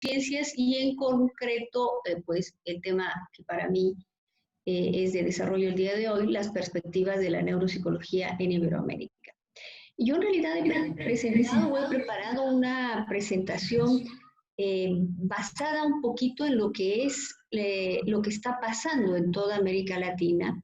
ciencias y en concreto, pues el tema que para mí es de desarrollo el día de hoy, las perspectivas de la neuropsicología en Iberoamérica. Yo en realidad he preparado una presentación basada un poquito en lo que es lo que está pasando en toda América Latina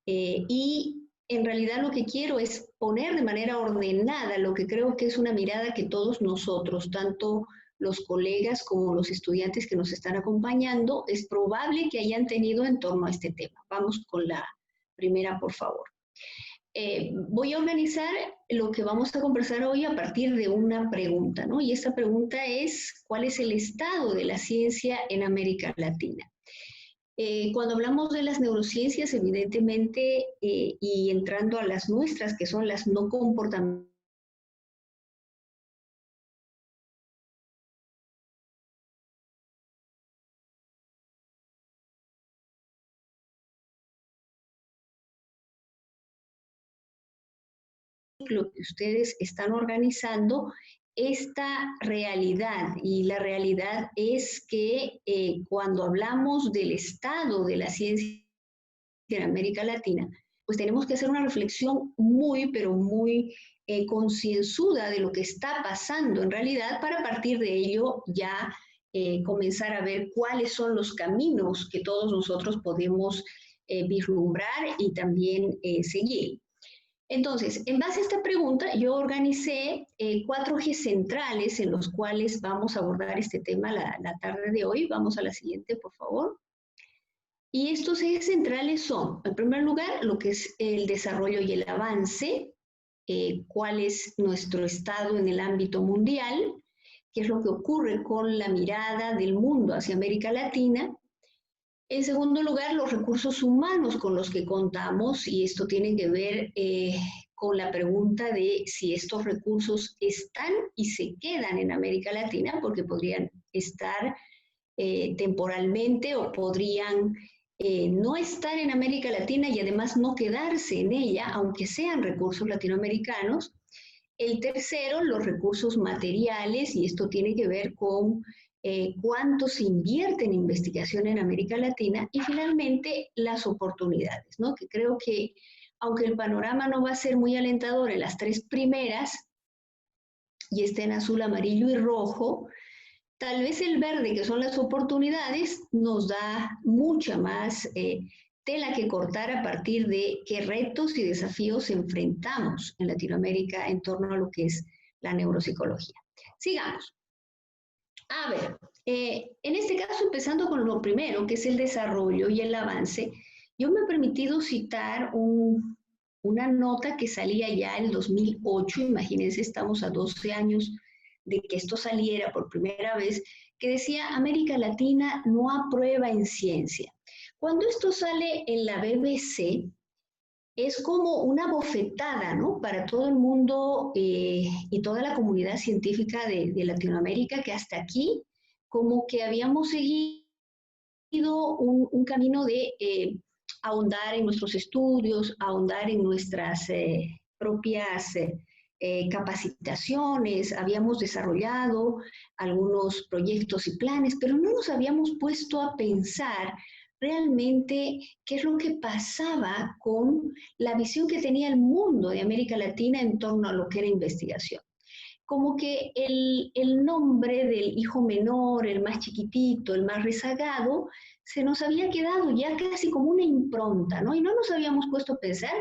y en realidad lo que quiero es poner de manera ordenada lo que creo que es una mirada que todos nosotros, tanto los colegas como los estudiantes que nos están acompañando, es probable que hayan tenido en torno a este tema. Vamos con la primera, por favor. Voy a organizar lo que vamos a conversar hoy a partir de una pregunta, ¿no? Y esta pregunta es, ¿cuál es el estado de la ciencia en América Latina? Cuando hablamos de las neurociencias, evidentemente, y entrando a las nuestras, que son las no comportamentales, lo que ustedes están organizando esta realidad, y la realidad es que cuando hablamos del estado de la ciencia en América Latina, pues tenemos que hacer una reflexión muy, pero muy concienzuda de lo que está pasando en realidad para a partir de ello ya comenzar a ver cuáles son los caminos que todos nosotros podemos vislumbrar y también seguir. Entonces, en base a esta pregunta, yo organicé 4 ejes centrales en los cuales vamos a abordar este tema la tarde de hoy. Vamos a la siguiente, por favor. Y estos ejes centrales son, en primer lugar, lo que es el desarrollo y el avance, cuál es nuestro estado en el ámbito mundial, qué es lo que ocurre con la mirada del mundo hacia América Latina. En segundo lugar, los recursos humanos con los que contamos, y esto tiene que ver con la pregunta de si estos recursos están y se quedan en América Latina, porque podrían estar temporalmente o podrían no estar en América Latina y además no quedarse en ella, aunque sean recursos latinoamericanos. El tercero, los recursos materiales, y esto tiene que ver con cuánto se invierte en investigación en América Latina. Y finalmente, las oportunidades, ¿no? Que creo que, aunque el panorama no va a ser muy alentador en las 3 primeras, y está en azul, amarillo y rojo, tal vez el verde, que son las oportunidades, nos da mucha más tela que cortar a partir de qué retos y desafíos enfrentamos en Latinoamérica en torno a lo que es la neuropsicología. Sigamos. A ver, en este caso, empezando con lo primero, que es el desarrollo y el avance, yo me he permitido citar una nota que salía ya en 2008, imagínense, estamos a 12 años de que esto saliera por primera vez, que decía América Latina no aprueba en ciencia. Cuando esto sale en la BBC, es como una bofetada, ¿no? Para todo el mundo y toda la comunidad científica de Latinoamérica, que hasta aquí como que habíamos seguido un camino de ahondar en nuestros estudios, ahondar en nuestras propias capacitaciones, habíamos desarrollado algunos proyectos y planes, pero no nos habíamos puesto a pensar realmente qué es lo que pasaba con la visión que tenía el mundo de América Latina en torno a lo que era investigación. Como que el nombre del hijo menor, el más chiquitito, el más rezagado, se nos había quedado ya casi como una impronta, ¿no? Y no nos habíamos puesto a pensar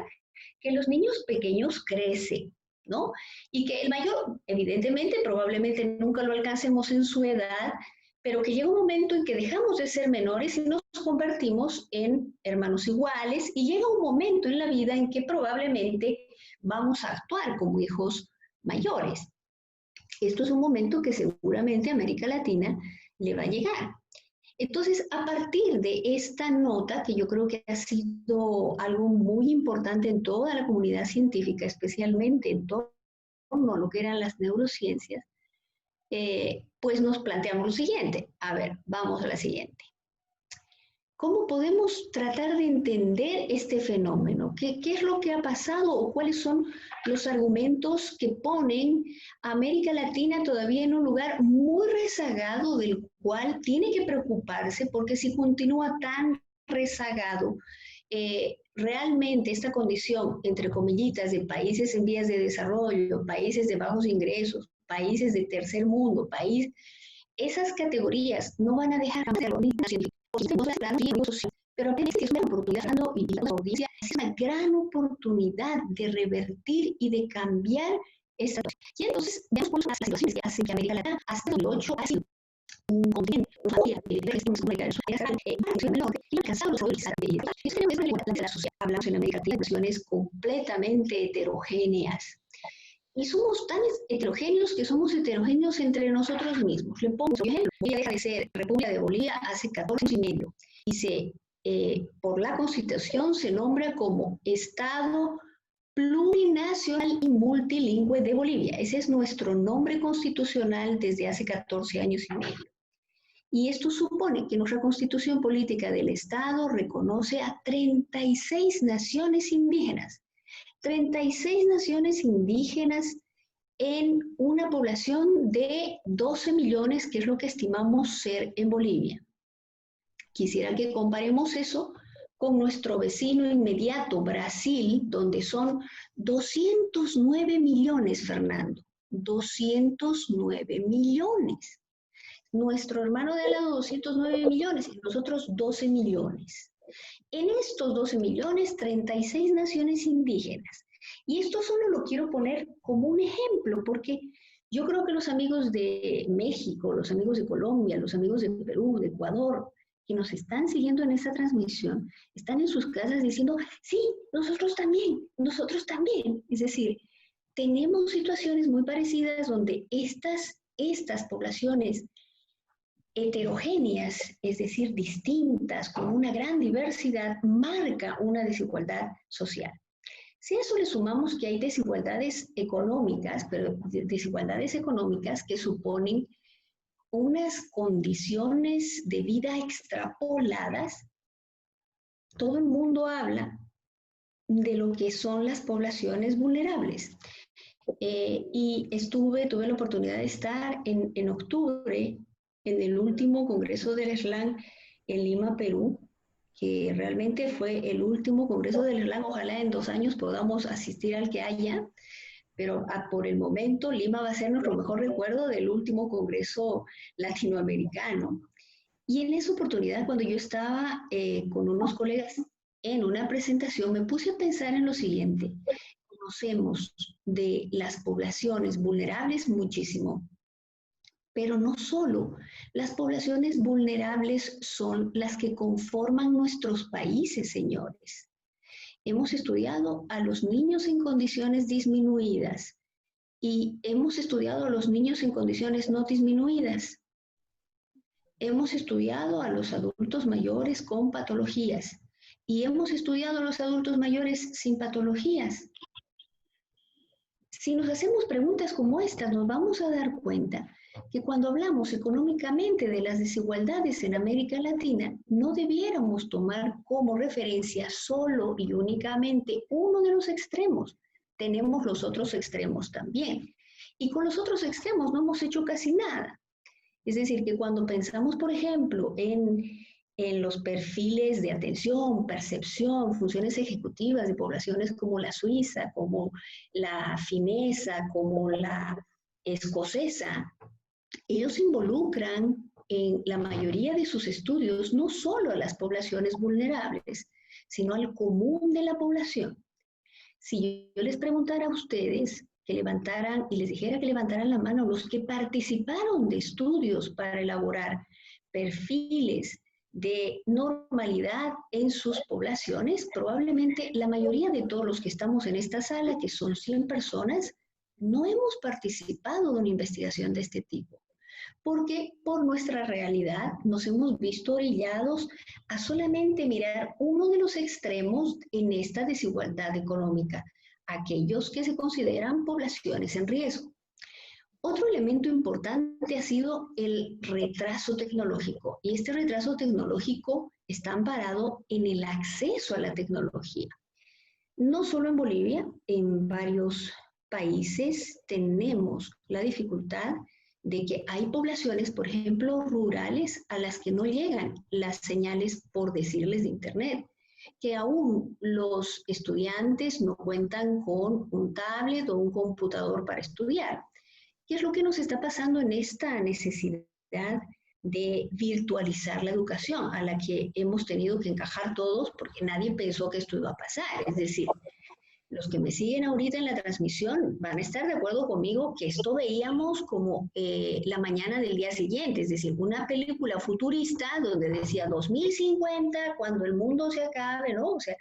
que los niños pequeños crecen, ¿no? Y que el mayor, evidentemente, probablemente nunca lo alcancemos en su edad, pero que llega un momento en que dejamos de ser menores y nos convertimos en hermanos iguales, y llega un momento en la vida en que probablemente vamos a actuar como hijos mayores. Esto es un momento que seguramente a América Latina le va a llegar. Entonces, a partir de esta nota, que yo creo que ha sido algo muy importante en toda la comunidad científica, especialmente en torno a lo que eran las neurociencias, pues nos planteamos lo siguiente. A ver, vamos a la siguiente. ¿Cómo podemos tratar de entender este fenómeno? ¿Qué es lo que ha pasado o cuáles son los argumentos que ponen a América Latina todavía en un lugar muy rezagado del cual tiene que preocuparse porque si continúa tan rezagado, realmente esta condición, entre comillitas, de países en vías de desarrollo, países de bajos ingresos, países de tercer mundo, esas categorías no van a dejar de lo mismo, pero apenas que es una oportunidad, es una gran oportunidad de revertir y de cambiar esta situación. Y entonces, veamos cuáles son las situaciones que hacen que América Latina, hasta el 8, ha sido un continente, una familia, hablamos en América Latina de cuestiones completamente heterogéneas. Y somos tan heterogéneos que somos heterogéneos entre nosotros mismos. Le pongo un ejemplo. Bolivia deja de ser República de Bolivia hace 14 años y medio. Y por la Constitución se nombra como Estado plurinacional y multilingüe de Bolivia. Ese es nuestro nombre constitucional desde hace 14 años y medio. Y esto supone que nuestra Constitución Política del Estado reconoce a 36 naciones indígenas. 36 naciones indígenas en una población de 12 millones, que es lo que estimamos ser en Bolivia. Quisiera que comparemos eso con nuestro vecino inmediato, Brasil, donde son 209 millones, Fernando. 209 millones. Nuestro hermano de al lado, 209 millones, y nosotros 12 millones. En estos 12 millones, 36 naciones indígenas. Y esto solo lo quiero poner como un ejemplo, porque yo creo que los amigos de México, los amigos de Colombia, los amigos de Perú, de Ecuador, que nos están siguiendo en esta transmisión, están en sus casas diciendo, sí, nosotros también, nosotros también. Es decir, tenemos situaciones muy parecidas donde estas poblaciones heterogéneas, es decir, distintas, con una gran diversidad, marca una desigualdad social. Si a eso le sumamos que hay desigualdades económicas, pero desigualdades económicas que suponen unas condiciones de vida extrapoladas, todo el mundo habla de lo que son las poblaciones vulnerables. Y tuve la oportunidad de estar en octubre en el último Congreso del SLAN en Lima, Perú, que realmente fue el último Congreso del SLAN. Ojalá en 2 años podamos asistir al que haya, pero por el momento Lima va a ser nuestro mejor recuerdo del último Congreso latinoamericano. Y en esa oportunidad, cuando yo estaba con unos colegas en una presentación, me puse a pensar en lo siguiente. Conocemos de las poblaciones vulnerables muchísimo, pero no solo. Las poblaciones vulnerables son las que conforman nuestros países, señores. Hemos estudiado a los niños en condiciones disminuidas y hemos estudiado a los niños en condiciones no disminuidas. Hemos estudiado a los adultos mayores con patologías y hemos estudiado a los adultos mayores sin patologías. Si nos hacemos preguntas como estas, nos vamos a dar cuenta que cuando hablamos económicamente de las desigualdades en América Latina, no debiéramos tomar como referencia solo y únicamente uno de los extremos. Tenemos los otros extremos también. Y con los otros extremos no hemos hecho casi nada. Es decir, que cuando pensamos, por ejemplo, en los perfiles de atención, percepción, funciones ejecutivas de poblaciones como la suiza, como la finesa, como la escocesa, ellos involucran en la mayoría de sus estudios no solo a las poblaciones vulnerables, sino al común de la población. Si yo les preguntara a ustedes que levantaran y les dijera que levantaran la mano los que participaron de estudios para elaborar perfiles de normalidad en sus poblaciones, probablemente la mayoría de todos los que estamos en esta sala, que son 100 personas, no hemos participado de una investigación de este tipo, porque por nuestra realidad nos hemos visto orillados a solamente mirar uno de los extremos en esta desigualdad económica, aquellos que se consideran poblaciones en riesgo. Otro elemento importante ha sido el retraso tecnológico, y este retraso tecnológico está amparado en el acceso a la tecnología. No solo en Bolivia, en varios países tenemos la dificultad de que hay poblaciones, por ejemplo, rurales, a las que no llegan las señales, por decirles, de Internet, que aún los estudiantes no cuentan con un tablet o un computador para estudiar. ¿Qué es lo que nos está pasando en esta necesidad de virtualizar la educación a la que hemos tenido que encajar todos porque nadie pensó que esto iba a pasar? Es decir, los que me siguen ahorita en la transmisión van a estar de acuerdo conmigo que esto veíamos como la mañana del día siguiente, es decir, una película futurista donde decía 2050, cuando el mundo se acabe, ¿no? O sea,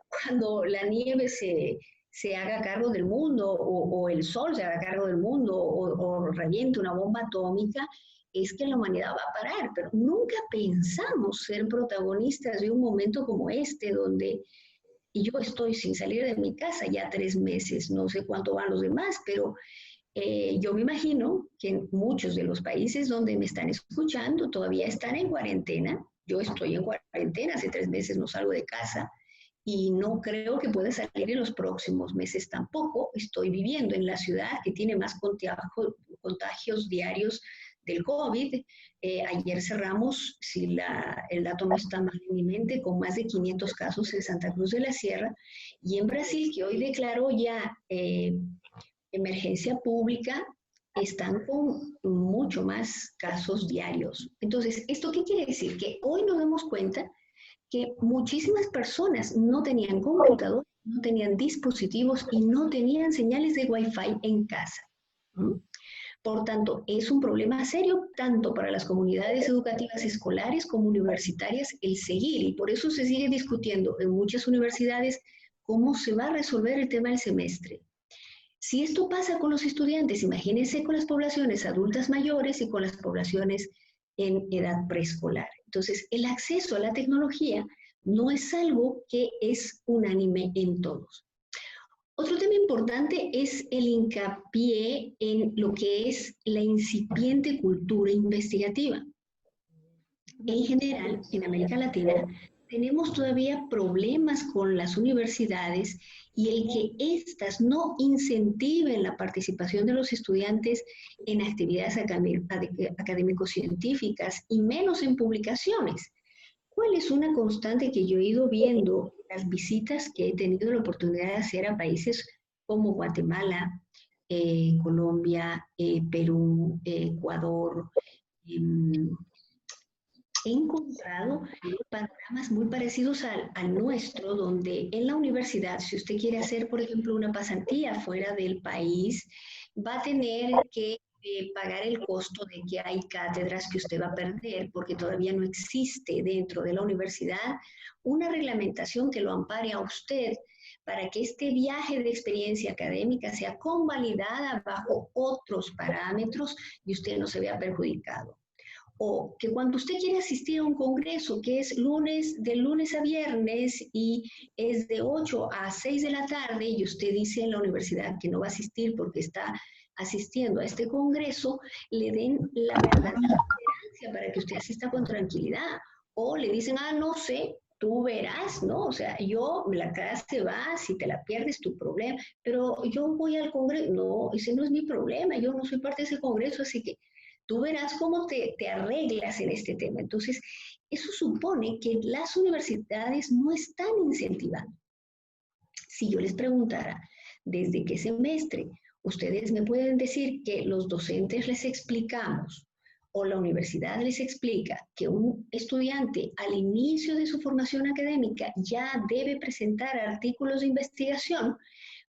cuando la nieve se haga cargo del mundo o el sol se haga cargo del mundo o reviente una bomba atómica, es que la humanidad va a parar, pero nunca pensamos ser protagonistas de un momento como este, donde y yo estoy sin salir de mi casa ya 3 meses, no sé cuánto van los demás, pero yo me imagino que en muchos de los países donde me están escuchando todavía están en cuarentena. Yo estoy en cuarentena, hace 3 meses no salgo de casa y no creo que pueda salir en los próximos meses tampoco. Estoy viviendo en la ciudad que tiene más contagios diarios del COVID. Ayer cerramos, si el dato no está mal en mi mente, con más de 500 casos en Santa Cruz de la Sierra, y en Brasil, que hoy declaró ya emergencia pública, están con mucho más casos diarios. Entonces, ¿esto qué quiere decir? Que hoy nos damos cuenta que muchísimas personas no tenían computador, no tenían dispositivos y no tenían señales de Wi-Fi en casa. ¿Mm? Por tanto, es un problema serio tanto para las comunidades educativas escolares como universitarias el seguir, y por eso se sigue discutiendo en muchas universidades cómo se va a resolver el tema del semestre. Si esto pasa con los estudiantes, imagínense con las poblaciones adultas mayores y con las poblaciones en edad preescolar. Entonces, el acceso a la tecnología no es algo que es unánime en todos. Otro tema importante es el hincapié en lo que es la incipiente cultura investigativa. En general, en América Latina, tenemos todavía problemas con las universidades y el que éstas no incentiven la participación de los estudiantes en actividades académico-científicas y menos en publicaciones. ¿Cuál es una constante que yo he ido viendo en las visitas que he tenido la oportunidad de hacer a países como Guatemala, Colombia, Perú, Ecuador? He encontrado panoramas muy parecidos al nuestro, donde en la universidad, si usted quiere hacer, por ejemplo, una pasantía fuera del país, va a tener que pagar el costo de que hay cátedras que usted va a perder, porque todavía no existe dentro de la universidad una reglamentación que lo ampare a usted para que este viaje de experiencia académica sea convalidada bajo otros parámetros y usted no se vea perjudicado. O que cuando usted quiere asistir a un congreso que es de lunes a viernes y es de 8 a 6 de la tarde y usted dice en la universidad que no va a asistir porque está asistiendo a este congreso, le den la verdadera tolerancia para que usted asista con tranquilidad. O le dicen, no sé, tú verás, ¿no? O sea, la clase va, si te la pierdes, tu problema, pero yo voy al congreso, no, ese no es mi problema, yo no soy parte de ese congreso, así que tú verás cómo te arreglas en este tema. Entonces, eso supone que las universidades no están incentivando. Si yo les preguntara, ¿desde qué semestre? Ustedes me pueden decir que los docentes les explicamos o la universidad les explica que un estudiante al inicio de su formación académica ya debe presentar artículos de investigación.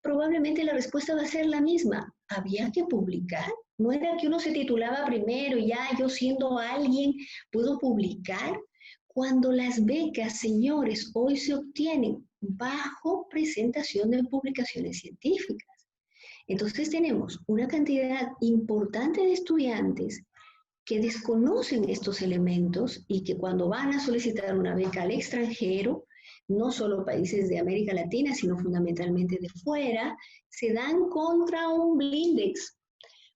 Probablemente la respuesta va a ser la misma. ¿Había que publicar? ¿No era que uno se titulaba primero y ya yo siendo alguien puedo publicar? Cuando las becas, señores, hoy se obtienen bajo presentación de publicaciones científicas. Entonces tenemos una cantidad importante de estudiantes que desconocen estos elementos y que cuando van a solicitar una beca al extranjero, no solo países de América Latina, sino fundamentalmente de fuera, se dan contra un blindex,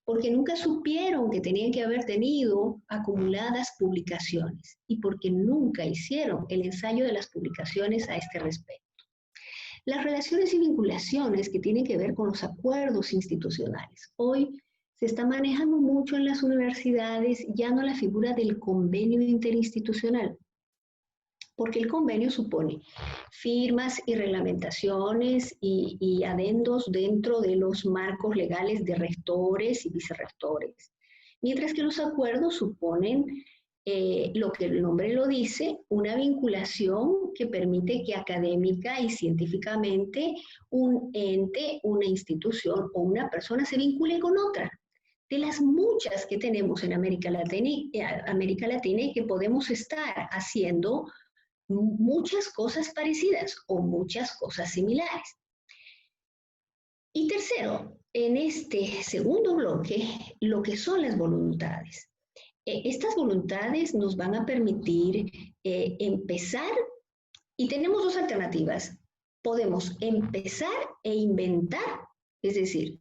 porque nunca supieron que tenían que haber tenido acumuladas publicaciones y porque nunca hicieron el ensayo de las publicaciones a este respecto. Las relaciones y vinculaciones que tienen que ver con los acuerdos institucionales. Hoy Se está manejando mucho en las universidades ya no la figura del convenio interinstitucional, porque el convenio supone firmas y reglamentaciones y adendos dentro de los marcos legales de rectores y vicerrectores, mientras que los acuerdos suponen lo que el nombre lo dice, una vinculación que permite que académica y científicamente un ente, una institución o una persona se vincule con otra. De las muchas que tenemos en América Latina y que podemos estar haciendo muchas cosas parecidas o muchas cosas similares. Y tercero, en este segundo bloque, lo que son las voluntades. Estas voluntades nos van a permitir empezar, y tenemos dos alternativas. Podemos empezar e inventar, es decir,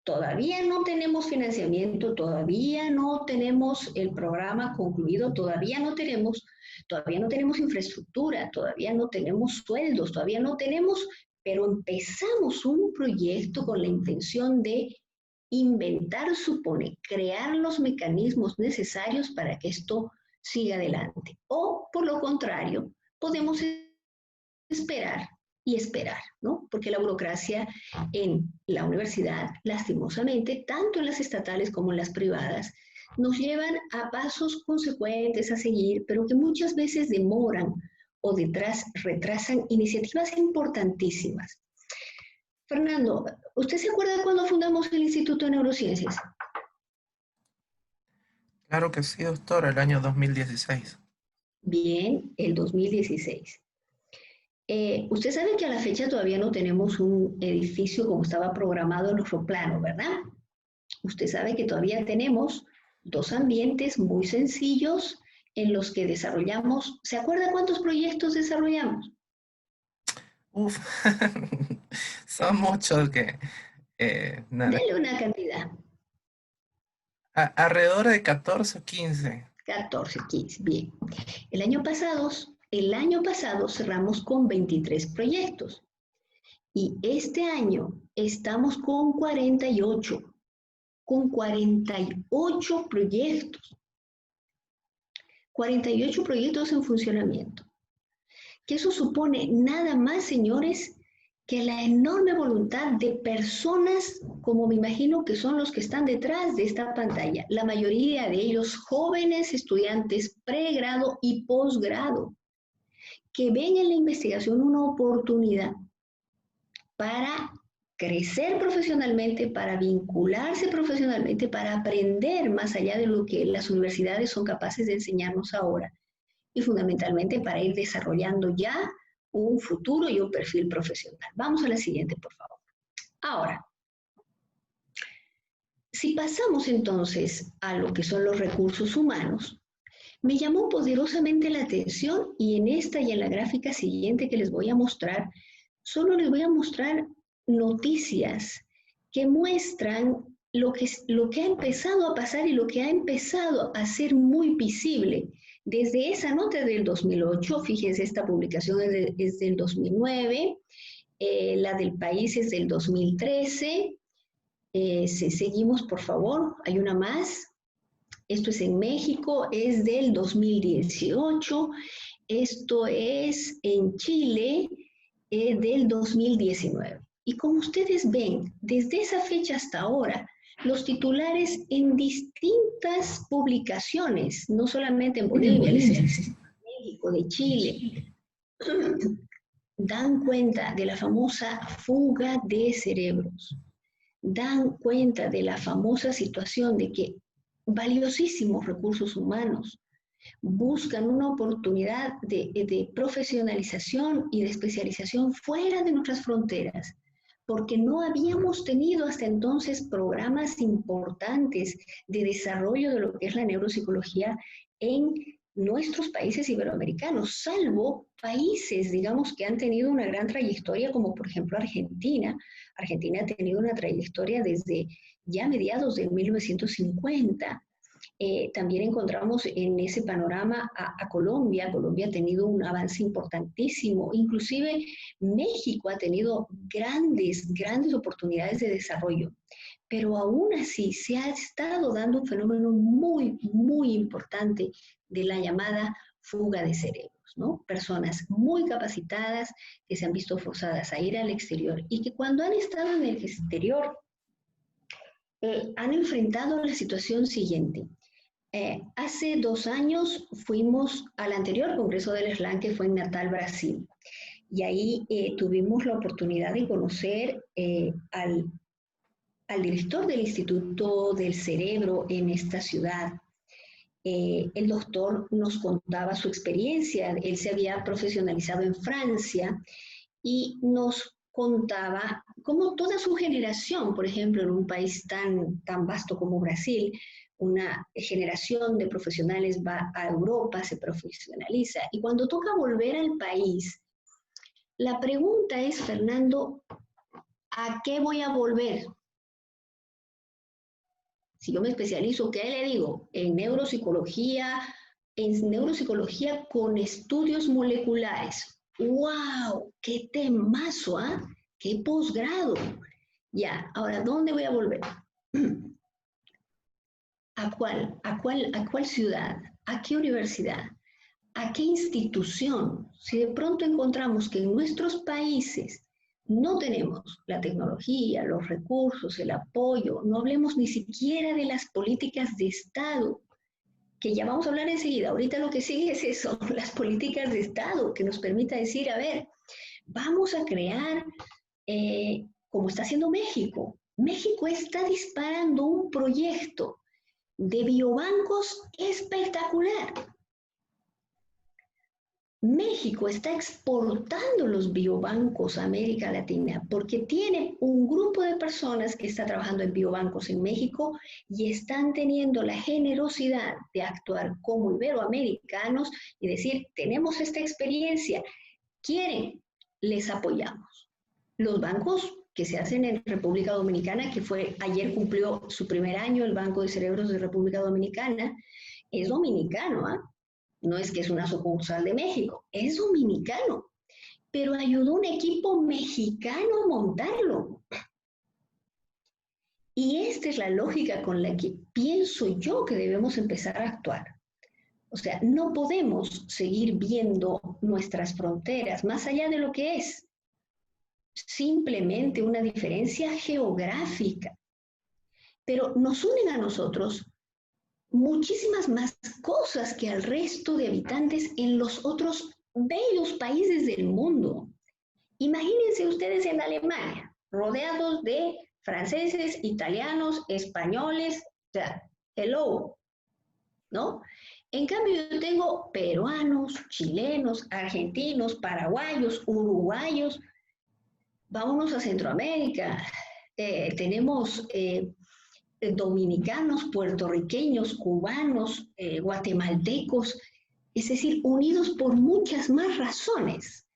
todavía no tenemos financiamiento, todavía no tenemos el programa concluido, todavía no tenemos infraestructura, todavía no tenemos sueldos, todavía no tenemos, pero empezamos un proyecto con la intención de inventar, supone crear los mecanismos necesarios para que esto siga adelante. O, por lo contrario, podemos esperar y esperar, ¿no? Porque la burocracia en la universidad, lastimosamente, tanto en las estatales como en las privadas, nos llevan a pasos consecuentes a seguir, pero que muchas veces demoran o retrasan iniciativas importantísimas. Fernando, ¿usted se acuerda cuando fundamos el Instituto de Neurociencias? Claro que sí, doctor, el año 2016. Bien, el 2016. Usted sabe que a la fecha todavía no tenemos un edificio como estaba programado en nuestro plano, ¿verdad? Usted sabe que todavía tenemos dos ambientes muy sencillos en los que desarrollamos. ¿Se acuerda cuántos proyectos desarrollamos? Uf, son muchos que... Dele una cantidad. Alrededor de 14 o 15. 14, 15, bien. El año pasado cerramos con 23 proyectos y este año estamos con 48 proyectos. 48 proyectos en funcionamiento. Que eso supone nada más, señores, que la enorme voluntad de personas, como me imagino que son los que están detrás de esta pantalla, la mayoría de ellos jóvenes estudiantes pregrado y posgrado, que ven en la investigación una oportunidad para crecer profesionalmente, para vincularse profesionalmente, para aprender más allá de lo que las universidades son capaces de enseñarnos ahora y fundamentalmente para ir desarrollando ya un futuro y un perfil profesional. Vamos a la siguiente, por favor. Ahora, si pasamos entonces a lo que son los recursos humanos, me llamó poderosamente la atención y en esta y en la gráfica siguiente que les voy a mostrar, solo les voy a mostrar noticias que muestran lo que ha empezado a pasar y lo que ha empezado a ser muy visible. Desde esa nota del 2008, fíjense, esta publicación es del 2009, la del país es del 2013. Si seguimos, por favor, hay una más. Esto es en México, es del 2018. Esto es en Chile, del 2019. Y como ustedes ven, desde esa fecha hasta ahora, los titulares en distintas publicaciones, no solamente en Bolivia, de México, de Chile, dan cuenta de la famosa fuga de cerebros, dan cuenta de la famosa situación de que valiosísimos recursos humanos buscan una oportunidad de profesionalización y de especialización fuera de nuestras fronteras, porque no habíamos tenido hasta entonces programas importantes de desarrollo de lo que es la neuropsicología en nuestros países iberoamericanos, salvo países, digamos, que han tenido una gran trayectoria, como por ejemplo Argentina. Argentina ha tenido una trayectoria desde ya mediados de 1950. También encontramos en ese panorama a Colombia. Colombia ha tenido un avance importantísimo. Inclusive México ha tenido grandes oportunidades de desarrollo. pero aún así se ha estado dando un fenómeno muy, muy importante de la llamada fuga de cerebros, ¿no? Personas muy capacitadas que se han visto forzadas a ir al exterior y que cuando han estado en el exterior han enfrentado la situación siguiente. Hace 2 años fuimos al anterior Congreso del SLAM, que fue en Natal, Brasil, y ahí tuvimos la oportunidad de conocer al director del Instituto del Cerebro en esta ciudad. El doctor nos contaba su experiencia, él se había profesionalizado en Francia y nos contaba cómo toda su generación, por ejemplo, en un país tan vasto como Brasil, una generación de profesionales va a Europa, se profesionaliza, y cuando toca volver al país, la pregunta es, Fernando, ¿a qué voy a volver? Si yo me especializo, ¿qué le digo? En neuropsicología con estudios moleculares. ¡Wow! ¡Qué temazo! ¿Ah? ¡Qué posgrado! Ya, ahora, ¿dónde voy a volver? ¿A cuál ciudad? ¿A qué universidad? ¿A qué institución? Si de pronto encontramos que en nuestros países no tenemos la tecnología, los recursos, el apoyo, no hablemos ni siquiera de las políticas de Estado, que ya vamos a hablar enseguida. Ahorita lo que sigue es eso, las políticas de Estado, que nos permita decir, a ver, vamos a crear, como está haciendo México. México está disparando un proyecto de biobancos espectacular. México está exportando los biobancos a América Latina porque tiene un grupo de personas que está trabajando en biobancos en México y están teniendo la generosidad de actuar como iberoamericanos y decir, tenemos esta experiencia, quieren, les apoyamos. Los bancos que se hacen en República Dominicana, que ayer cumplió su primer año el Banco de Cerebros de República Dominicana, es dominicano, ¿ah? No es que es una sucursal de México, es dominicano, pero ayudó un equipo mexicano a montarlo. Y esta es la lógica con la que pienso yo que debemos empezar a actuar. O sea, no podemos seguir viendo nuestras fronteras más allá de lo que es simplemente una diferencia geográfica, pero nos unen a nosotros muchísimas más cosas que al resto de habitantes en los otros bellos países del mundo. Imagínense ustedes en Alemania, rodeados de franceses, italianos, españoles, o sea, hello, ¿no? En cambio, yo tengo peruanos, chilenos, argentinos, paraguayos, uruguayos. Vámonos a Centroamérica. Tenemos dominicanos, puertorriqueños, cubanos, guatemaltecos, es decir, unidos por muchas más razones.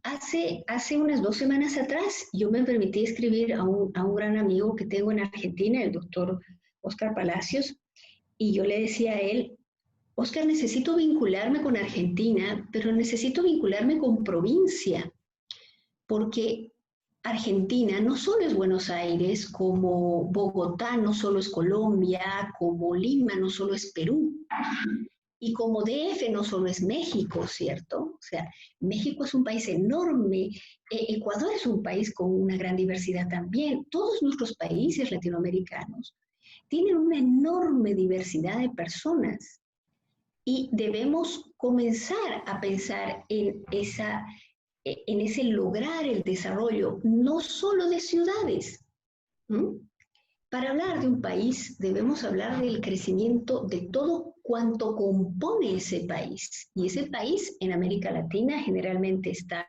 Hace unas 2 semanas atrás yo me permití escribir a un gran amigo que tengo en Argentina, el doctor Oscar Palacios, y yo le decía a él, Oscar, necesito vincularme con Argentina, pero necesito vincularme con provincia, porque Argentina no solo es Buenos Aires, como Bogotá no solo es Colombia, como Lima no solo es Perú, y como DF no solo es México, ¿cierto? O sea, México es un país enorme, Ecuador es un país con una gran diversidad también, todos nuestros países latinoamericanos tienen una enorme diversidad de personas y debemos comenzar a pensar en ese lograr el desarrollo, no solo de ciudades. ¿Mm? Para hablar de un país debemos hablar del crecimiento de todo cuanto compone ese país. Y ese país en América Latina generalmente está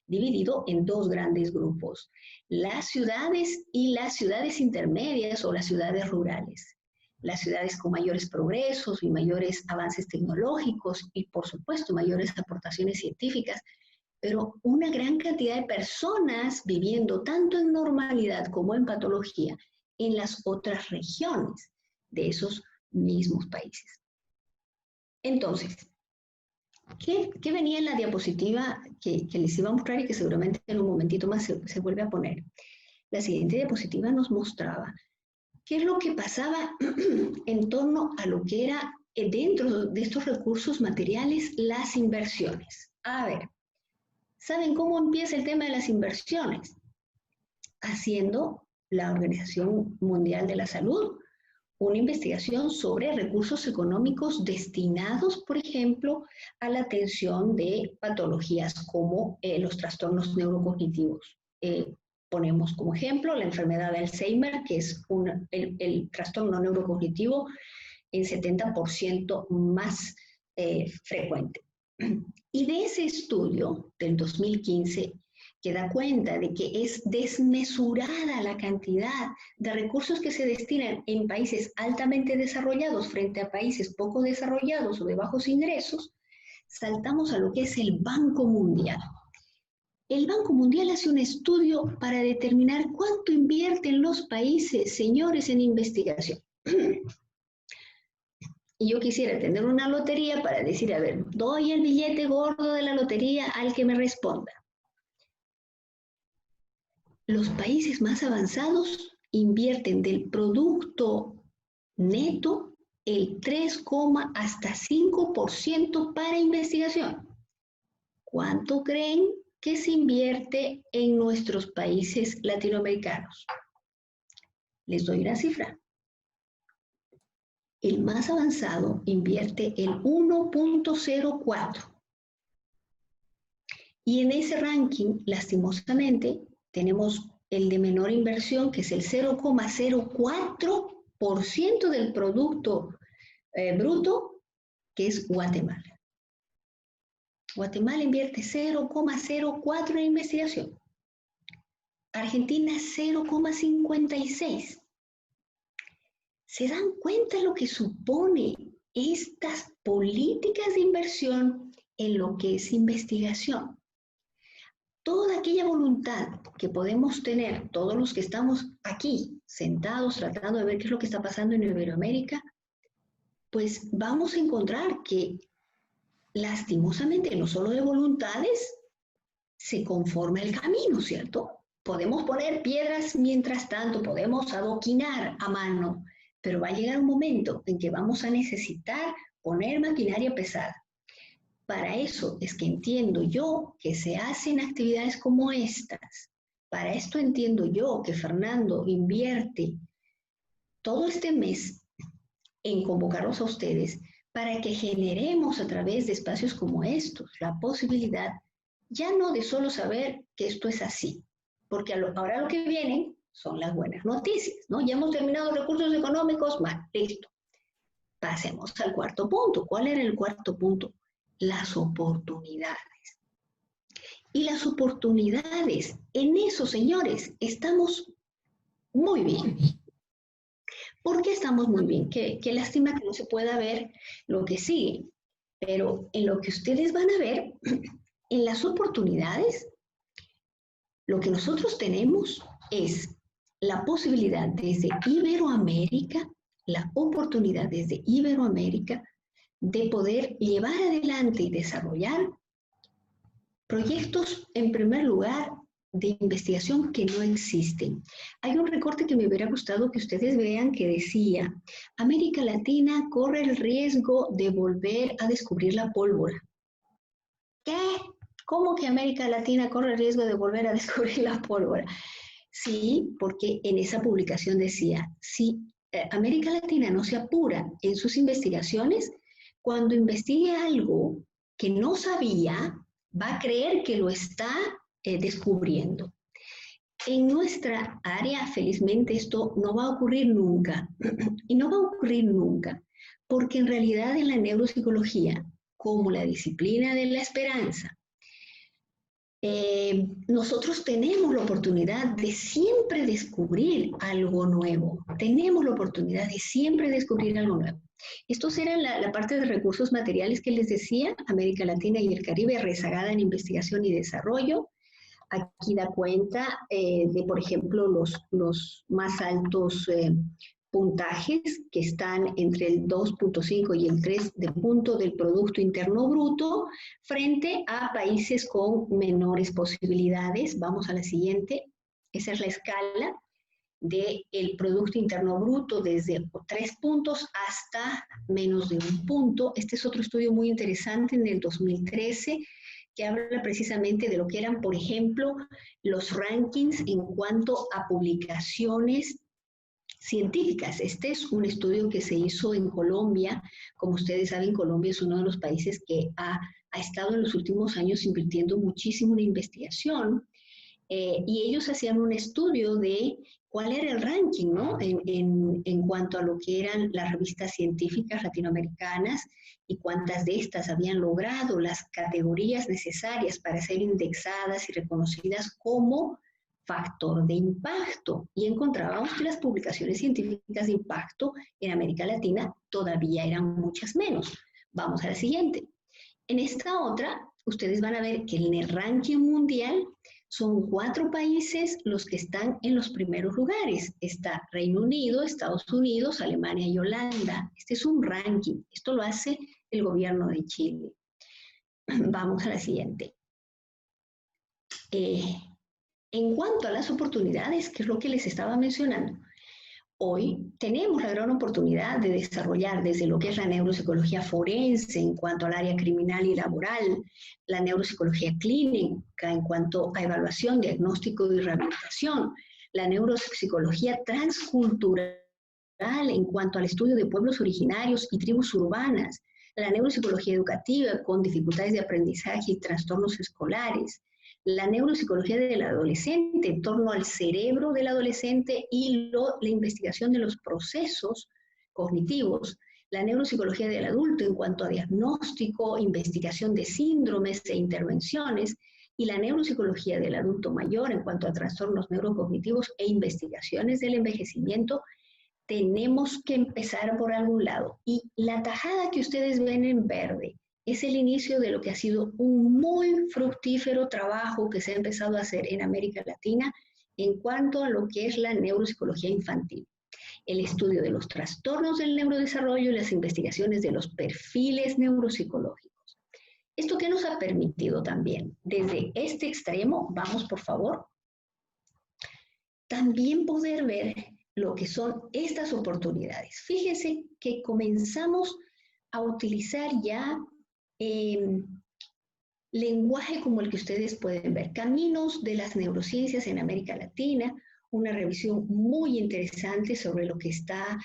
dividido en dos grandes grupos, las ciudades y las ciudades intermedias o las ciudades rurales. Las ciudades con mayores progresos y mayores avances tecnológicos y por supuesto mayores aportaciones científicas, pero una gran cantidad de personas viviendo tanto en normalidad como en patología en las otras regiones de esos mismos países. Entonces, ¿qué venía en la diapositiva que les iba a mostrar y que seguramente en un momentito más se vuelve a poner? La siguiente diapositiva nos mostraba qué es lo que pasaba en torno a lo que era dentro de estos recursos materiales las inversiones. A ver, ¿saben cómo empieza el tema de las inversiones? Haciendo la Organización Mundial de la Salud una investigación sobre recursos económicos destinados, por ejemplo, a la atención de patologías como los trastornos neurocognitivos. Ponemos como ejemplo la enfermedad de Alzheimer, que es el trastorno neurocognitivo en 70% más frecuente. Y de ese estudio del 2015, que da cuenta de que es desmesurada la cantidad de recursos que se destinan en países altamente desarrollados frente a países poco desarrollados o de bajos ingresos, saltamos a lo que es el Banco Mundial. El Banco Mundial hace un estudio para determinar cuánto invierten los países, señores, en investigación. Y yo quisiera tener una lotería para decir, a ver, doy el billete gordo de la lotería al que me responda. Los países más avanzados invierten del producto neto el 3, hasta 5% para investigación. ¿Cuánto creen que se invierte en nuestros países latinoamericanos? Les doy una cifra. El más avanzado invierte el 1.04. Y en ese ranking, lastimosamente, tenemos el de menor inversión, que es el 0,04% del producto bruto, que es Guatemala. Guatemala invierte 0,04 en investigación. Argentina 0,56. ¿Se dan cuenta lo que supone estas políticas de inversión en lo que es investigación? Toda aquella voluntad que podemos tener, todos los que estamos aquí sentados tratando de ver qué es lo que está pasando en Iberoamérica, pues vamos a encontrar que lastimosamente no solo de voluntades se conforma el camino, ¿cierto? Podemos poner piedras mientras tanto, podemos adoquinar a mano, pero va a llegar un momento en que vamos a necesitar poner maquinaria pesada. Para eso es que entiendo yo que se hacen actividades como estas. Para esto entiendo yo que Fernando invierte todo este mes en convocarlos a ustedes para que generemos a través de espacios como estos la posibilidad ya no de solo saber que esto es así, porque ahora lo que vienen son las buenas noticias, ¿no? Ya hemos terminado recursos económicos, mal, listo. Pasemos al cuarto punto. ¿Cuál era el cuarto punto? Las oportunidades. Y las oportunidades, en eso, señores, estamos muy bien. ¿Por qué estamos muy bien? Qué lástima que no se pueda ver lo que sigue, pero en lo que ustedes van a ver, en las oportunidades, lo que nosotros tenemos es la posibilidad desde Iberoamérica, la oportunidad desde Iberoamérica de poder llevar adelante y desarrollar proyectos, en primer lugar, de investigación que no existen. Hay un recorte que me hubiera gustado que ustedes vean que decía, América Latina corre el riesgo de volver a descubrir la pólvora. ¿Qué? ¿Cómo que América Latina corre el riesgo de volver a descubrir la pólvora? Sí, porque en esa publicación decía, si América Latina no se apura en sus investigaciones, cuando investigue algo que no sabía, va a creer que lo está descubriendo. En nuestra área, felizmente, esto no va a ocurrir nunca. Y no va a ocurrir nunca, porque en realidad en la neuropsicología, como la disciplina de la esperanza, nosotros tenemos la oportunidad de siempre descubrir algo nuevo. Tenemos la oportunidad de siempre descubrir algo nuevo. Estos eran la parte de recursos materiales que les decía, América Latina y el Caribe rezagada en investigación y desarrollo. Aquí da cuenta de, por ejemplo, los más altos puntajes que están entre el 2.5 y el 3 de punto del Producto Interno Bruto frente a países con menores posibilidades. Vamos a la siguiente. Esa es la escala del Producto Interno Bruto desde 3 puntos hasta menos de 1 punto. Este es otro estudio muy interesante en el 2013 que habla precisamente de lo que eran, por ejemplo, los rankings en cuanto a publicaciones científicas. Este es un estudio que se hizo en Colombia. Como ustedes saben, Colombia es uno de los países que ha estado en los últimos años invirtiendo muchísimo en investigación. Y ellos hacían un estudio de cuál era el ranking, ¿no? En cuanto a lo que eran las revistas científicas latinoamericanas y cuántas de estas habían logrado las categorías necesarias para ser indexadas y reconocidas como factor de impacto. Y encontrábamos que las publicaciones científicas de impacto en América Latina todavía eran muchas menos. Vamos a la siguiente. En esta otra, ustedes van a ver que en el ranking mundial son 4 países los que están en los primeros lugares. Está Reino Unido, Estados Unidos, Alemania y Holanda. Este es un ranking. Esto lo hace el gobierno de Chile. Vamos a la siguiente. En cuanto a las oportunidades, que es lo que les estaba mencionando, hoy tenemos la gran oportunidad de desarrollar desde lo que es la neuropsicología forense en cuanto al área criminal y laboral, la neuropsicología clínica en cuanto a evaluación, diagnóstico y rehabilitación, la neuropsicología transcultural en cuanto al estudio de pueblos originarios y tribus urbanas, la neuropsicología educativa con dificultades de aprendizaje y trastornos escolares, la neuropsicología del adolescente en torno al cerebro del adolescente y la investigación de los procesos cognitivos, la neuropsicología del adulto en cuanto a diagnóstico, investigación de síndromes e intervenciones, y la neuropsicología del adulto mayor en cuanto a trastornos neurocognitivos e investigaciones del envejecimiento. Tenemos que empezar por algún lado. Y la tajada que ustedes ven en verde es el inicio de lo que ha sido un muy fructífero trabajo que se ha empezado a hacer en América Latina en cuanto a lo que es la neuropsicología infantil. El estudio de los trastornos del neurodesarrollo y las investigaciones de los perfiles neuropsicológicos. ¿Esto qué nos ha permitido también? Desde este extremo, vamos por favor, también poder ver lo que son estas oportunidades. Fíjense que comenzamos a utilizar ya lenguaje como el que ustedes pueden ver, Caminos de las Neurociencias en América Latina, una revisión muy interesante sobre lo que está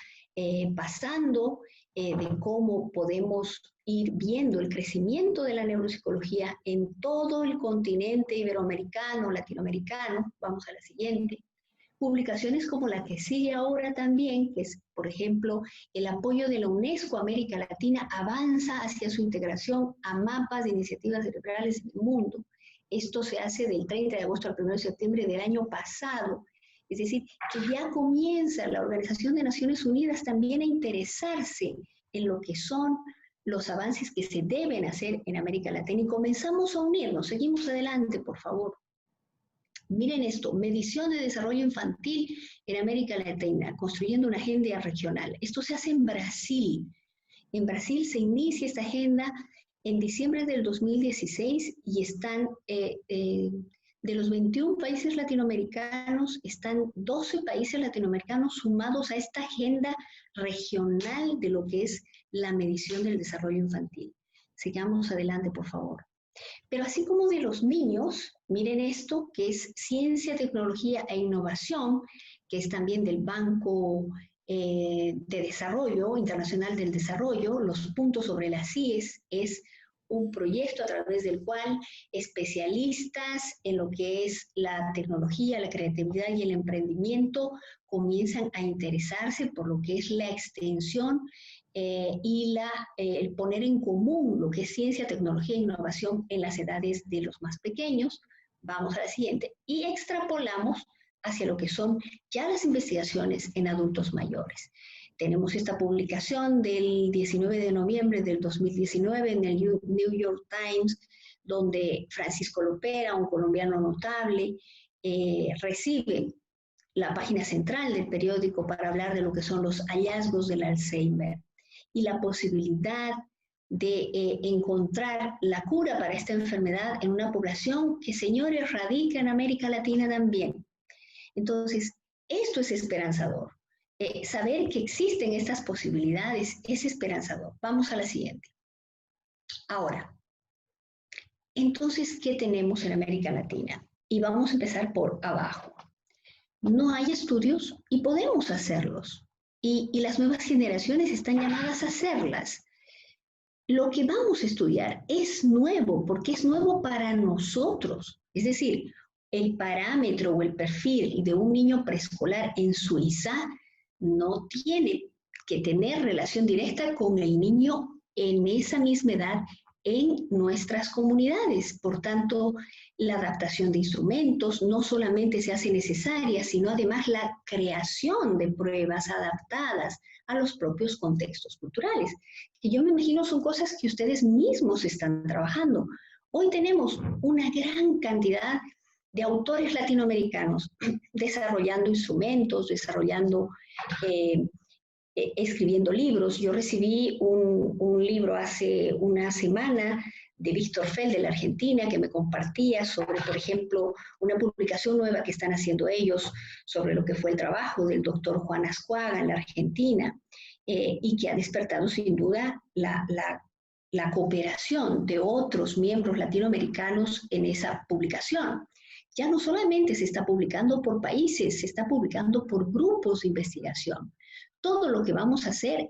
pasando, de cómo podemos ir viendo el crecimiento de la neuropsicología en todo el continente iberoamericano, latinoamericano. Vamos a la siguiente. Publicaciones como la que sigue ahora también, que es, por ejemplo, el apoyo de la UNESCO a América Latina avanza hacia su integración a mapas de iniciativas cerebrales en el mundo. Esto se hace del 30 de agosto al 1 de septiembre del año pasado. Es decir, que ya comienza la Organización de Naciones Unidas también a interesarse en lo que son los avances que se deben hacer en América Latina y comenzamos a unirnos. Seguimos adelante, por favor. Miren esto, medición de desarrollo infantil en América Latina, construyendo una agenda regional. Esto se hace en Brasil. En Brasil se inicia esta agenda en diciembre del 2016 y están, de los 21 países latinoamericanos, están 12 países latinoamericanos sumados a esta agenda regional de lo que es la medición del desarrollo infantil. Sigamos adelante, por favor. Pero así como de los niños, miren esto, que es Ciencia, Tecnología e Innovación, que es también del Banco de Desarrollo, Internacional del Desarrollo. Los puntos sobre las CIES es un proyecto a través del cual especialistas en lo que es la tecnología, la creatividad y el emprendimiento comienzan a interesarse por lo que es la extensión y el poner en común lo que es ciencia, tecnología e innovación en las edades de los más pequeños. Vamos a la siguiente. Y extrapolamos hacia lo que son ya las investigaciones en adultos mayores. Tenemos esta publicación del 19 de noviembre del 2019 en el New York Times, donde Francisco Lopera, un colombiano notable, recibe la página central del periódico para hablar de lo que son los hallazgos del Alzheimer y la posibilidad de encontrar la cura para esta enfermedad en una población que, señores, radica en América Latina también. Entonces, esto es esperanzador. Saber que existen estas posibilidades es esperanzador. Vamos a la siguiente. Ahora, entonces, ¿qué tenemos en América Latina? Y vamos a empezar por abajo. No hay estudios y podemos hacerlos. Y las nuevas generaciones están llamadas a hacerlas. Lo que vamos a estudiar es nuevo, porque es nuevo para nosotros. Es decir, el parámetro o el perfil de un niño preescolar en Suiza no tiene que tener relación directa con el niño en esa misma edad en nuestras comunidades. Por tanto, la adaptación de instrumentos no solamente se hace necesaria, sino además la creación de pruebas adaptadas a los propios contextos culturales. Que yo me imagino son cosas que ustedes mismos están trabajando. Hoy tenemos una gran cantidad de autores latinoamericanos desarrollando instrumentos, escribiendo libros. Yo recibí un libro hace una semana de Víctor Feld de la Argentina que me compartía sobre, por ejemplo, una publicación nueva que están haciendo ellos sobre lo que fue el trabajo del doctor Juan Ascuaga en la Argentina y que ha despertado sin duda la cooperación de otros miembros latinoamericanos en esa publicación. Ya no solamente se está publicando por países, se está publicando por grupos de investigación. Todo lo que vamos a hacer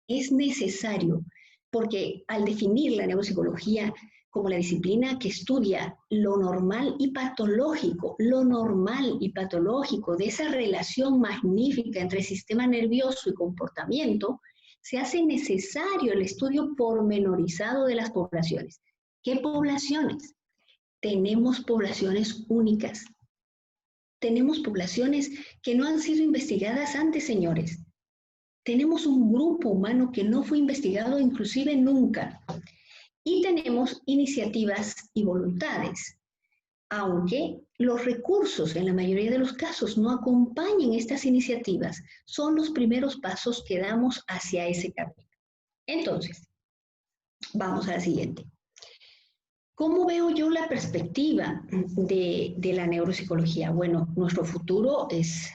es necesario, porque al definir la neuropsicología como la disciplina que estudia lo normal y patológico de esa relación magnífica entre sistema nervioso y comportamiento, se hace necesario el estudio pormenorizado de las poblaciones. ¿Qué poblaciones? Tenemos poblaciones únicas. Tenemos poblaciones que no han sido investigadas antes, señores. Tenemos un grupo humano que no fue investigado inclusive nunca. Y tenemos iniciativas y voluntades, aunque los recursos en la mayoría de los casos no acompañen estas iniciativas, son los primeros pasos que damos hacia ese camino. Entonces, vamos a la siguiente. ¿Cómo veo yo la perspectiva de la neuropsicología? Bueno, nuestro futuro es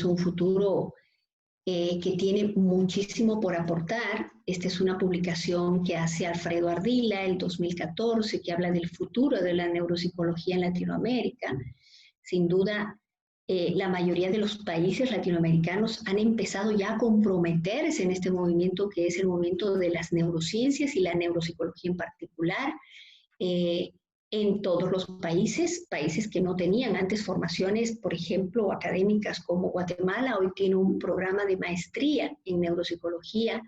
un futuro que tiene muchísimo por aportar. Esta es una publicación que hace Alfredo Ardila el 2014, que habla del futuro de la neuropsicología en Latinoamérica. Sin duda, la mayoría de los países latinoamericanos han empezado ya a comprometerse en este movimiento, que es el movimiento de las neurociencias y la neuropsicología en particular. En todos los países que no tenían antes formaciones, por ejemplo, académicas como Guatemala, hoy tiene un programa de maestría en neuropsicología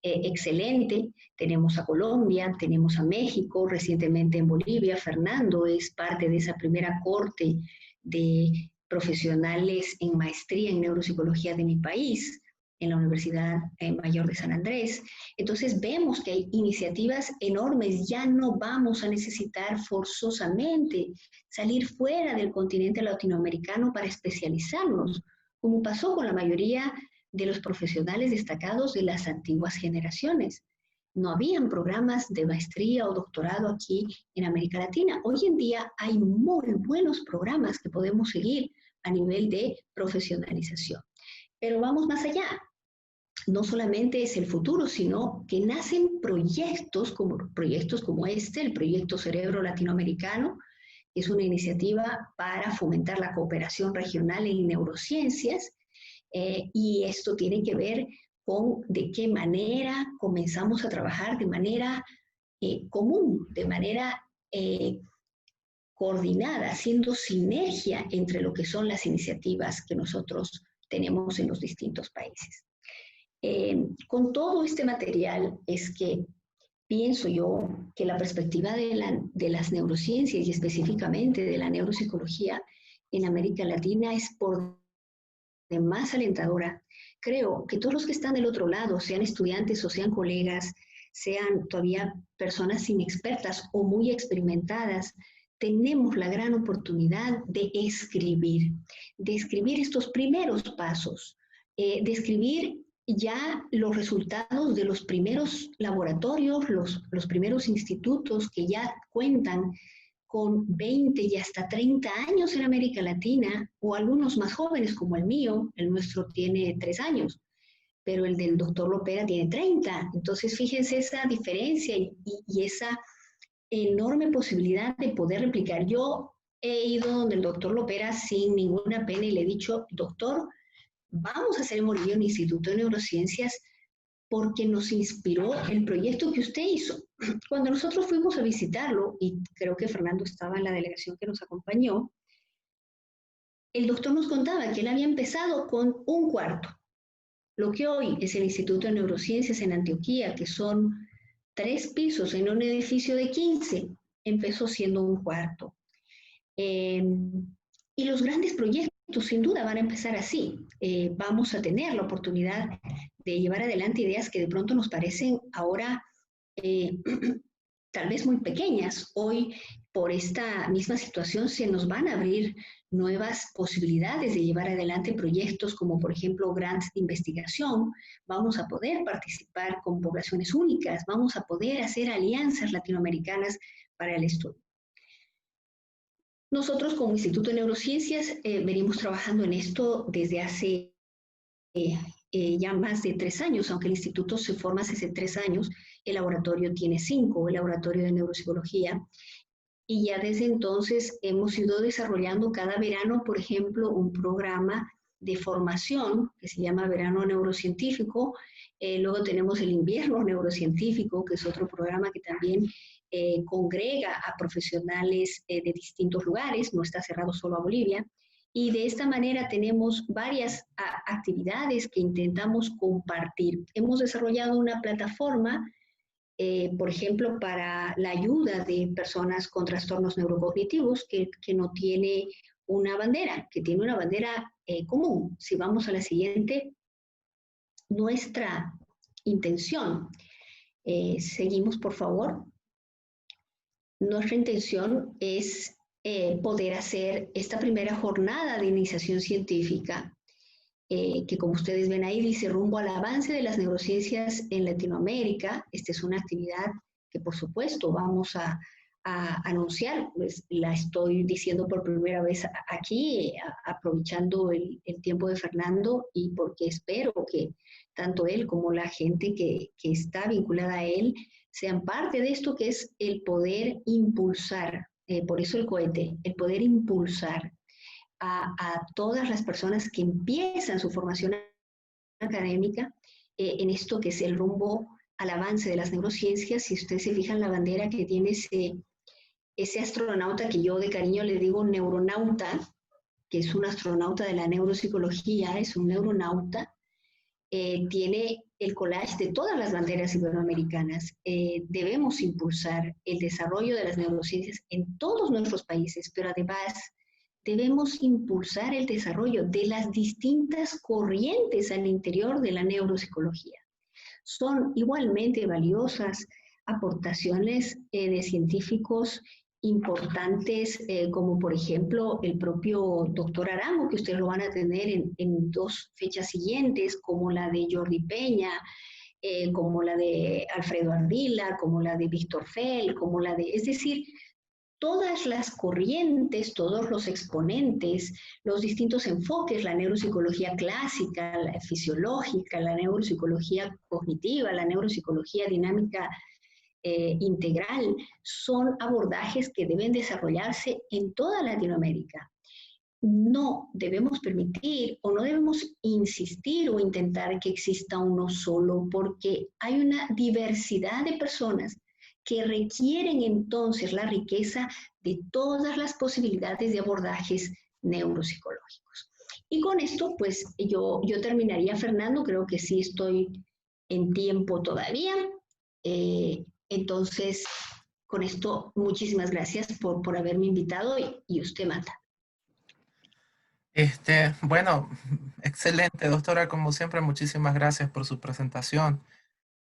excelente. Tenemos a Colombia, tenemos a México, recientemente en Bolivia. Fernando es parte de esa primera corte de profesionales en maestría en neuropsicología de mi país, en la Universidad Mayor de San Andrés. Entonces vemos que hay iniciativas enormes. Ya no vamos a necesitar forzosamente salir fuera del continente latinoamericano para especializarnos, como pasó con la mayoría de los profesionales destacados de las antiguas generaciones. No habían programas de maestría o doctorado aquí en América Latina. Hoy en día hay muy buenos programas que podemos seguir a nivel de profesionalización. Pero vamos más allá. No solamente es el futuro, sino que nacen proyectos como este, el Proyecto Cerebro Latinoamericano, que es una iniciativa para fomentar la cooperación regional en neurociencias, y esto tiene que ver con de qué manera comenzamos a trabajar de manera común, de manera coordinada, haciendo sinergia entre lo que son las iniciativas que nosotros tenemos en los distintos países. Con todo este material es que pienso yo que la perspectiva de las neurociencias y específicamente de la neuropsicología en América Latina es por demás alentadora. Creo que todos los que están del otro lado, sean estudiantes o sean colegas, sean todavía personas inexpertas o muy experimentadas, tenemos la gran oportunidad de escribir estos primeros pasos, de escribir ya los resultados de los primeros laboratorios, los primeros institutos que ya cuentan con 20 y hasta 30 años en América Latina, o algunos más jóvenes como el mío, el nuestro tiene 3 años, pero el del doctor Lopera tiene 30. Entonces, fíjense esa diferencia y esa enorme posibilidad de poder replicar. Yo he ido donde el doctor Lopera sin ninguna pena y le he dicho, doctor, vamos a hacer en Bolivia un instituto de neurociencias porque nos inspiró el proyecto que usted hizo. Cuando nosotros fuimos a visitarlo, y creo que Fernando estaba en la delegación que nos acompañó, el doctor nos contaba que él había empezado con un cuarto. Lo que hoy es el Instituto de Neurociencias en Antioquía, que son 3 pisos en un edificio de 15, empezó siendo un cuarto. Eh, y los grandes proyectos sin duda van a empezar así. Vamos a tener la oportunidad de llevar adelante ideas que de pronto nos parecen ahora eh, tal vez muy pequeñas. Hoy, por esta misma situación, se nos van a abrir nuevas posibilidades de llevar adelante proyectos como, por ejemplo, grants de investigación. Vamos a poder participar con poblaciones únicas, vamos a poder hacer alianzas latinoamericanas para el estudio. Nosotros como Instituto de Neurociencias venimos trabajando en esto desde hace ya más de 3 años, aunque el instituto se forma hace 3 años, el laboratorio tiene 5, el laboratorio de neuropsicología, y ya desde entonces hemos ido desarrollando cada verano, por ejemplo, un programa de formación que se llama Verano Neurocientífico. Luego tenemos el Invierno Neurocientífico, que es otro programa que también congrega a profesionales de distintos lugares, no está cerrado solo a Bolivia. Y de esta manera tenemos varias actividades que intentamos compartir. Hemos desarrollado una plataforma por ejemplo, para la ayuda de personas con trastornos neurocognitivos que no tiene una bandera, que tiene una bandera común. Si vamos a la siguiente, nuestra intención, seguimos por favor, nuestra intención es poder hacer esta primera jornada de iniciación científica que como ustedes ven ahí dice rumbo al avance de las neurociencias en Latinoamérica. Esta es una actividad que por supuesto vamos a anunciar, pues la estoy diciendo por primera vez aquí, aprovechando el tiempo de Fernando y porque espero que tanto él como la gente que está vinculada a él sean parte de esto que es el poder impulsar, por eso el cohete, el poder impulsar a todas las personas que empiezan su formación académica en esto que es el rumbo al avance de las neurociencias. Si ustedes se fijan la bandera que tiene ese astronauta que yo de cariño le digo neuronauta, que es un astronauta de la neuropsicología, es un neuronauta, tiene el collage de todas las banderas iberoamericanas. Debemos impulsar el desarrollo de las neurociencias en todos nuestros países, pero además debemos impulsar el desarrollo de las distintas corrientes al interior de la neuropsicología. Son igualmente valiosas aportaciones de científicos importantes, como por ejemplo el propio doctor Arango, que ustedes lo van a tener en 2 fechas siguientes, como la de Jordi Peña, como la de Alfredo Ardila, como la de Víctor Fell, como la de, es decir, todas las corrientes, todos los exponentes, los distintos enfoques, la neuropsicología clásica, la fisiológica, la neuropsicología cognitiva, la neuropsicología dinámica integral, son abordajes que deben desarrollarse en toda Latinoamérica. No debemos permitir o no debemos insistir o intentar que exista uno solo, porque hay una diversidad de personas que requieren entonces la riqueza de todas las posibilidades de abordajes neuropsicológicos. Y con esto, pues yo terminaría, Fernando, creo que sí estoy en tiempo todavía. Entonces, con esto, muchísimas gracias por haberme invitado y usted manda. Bueno, excelente, doctora, como siempre, muchísimas gracias por su presentación.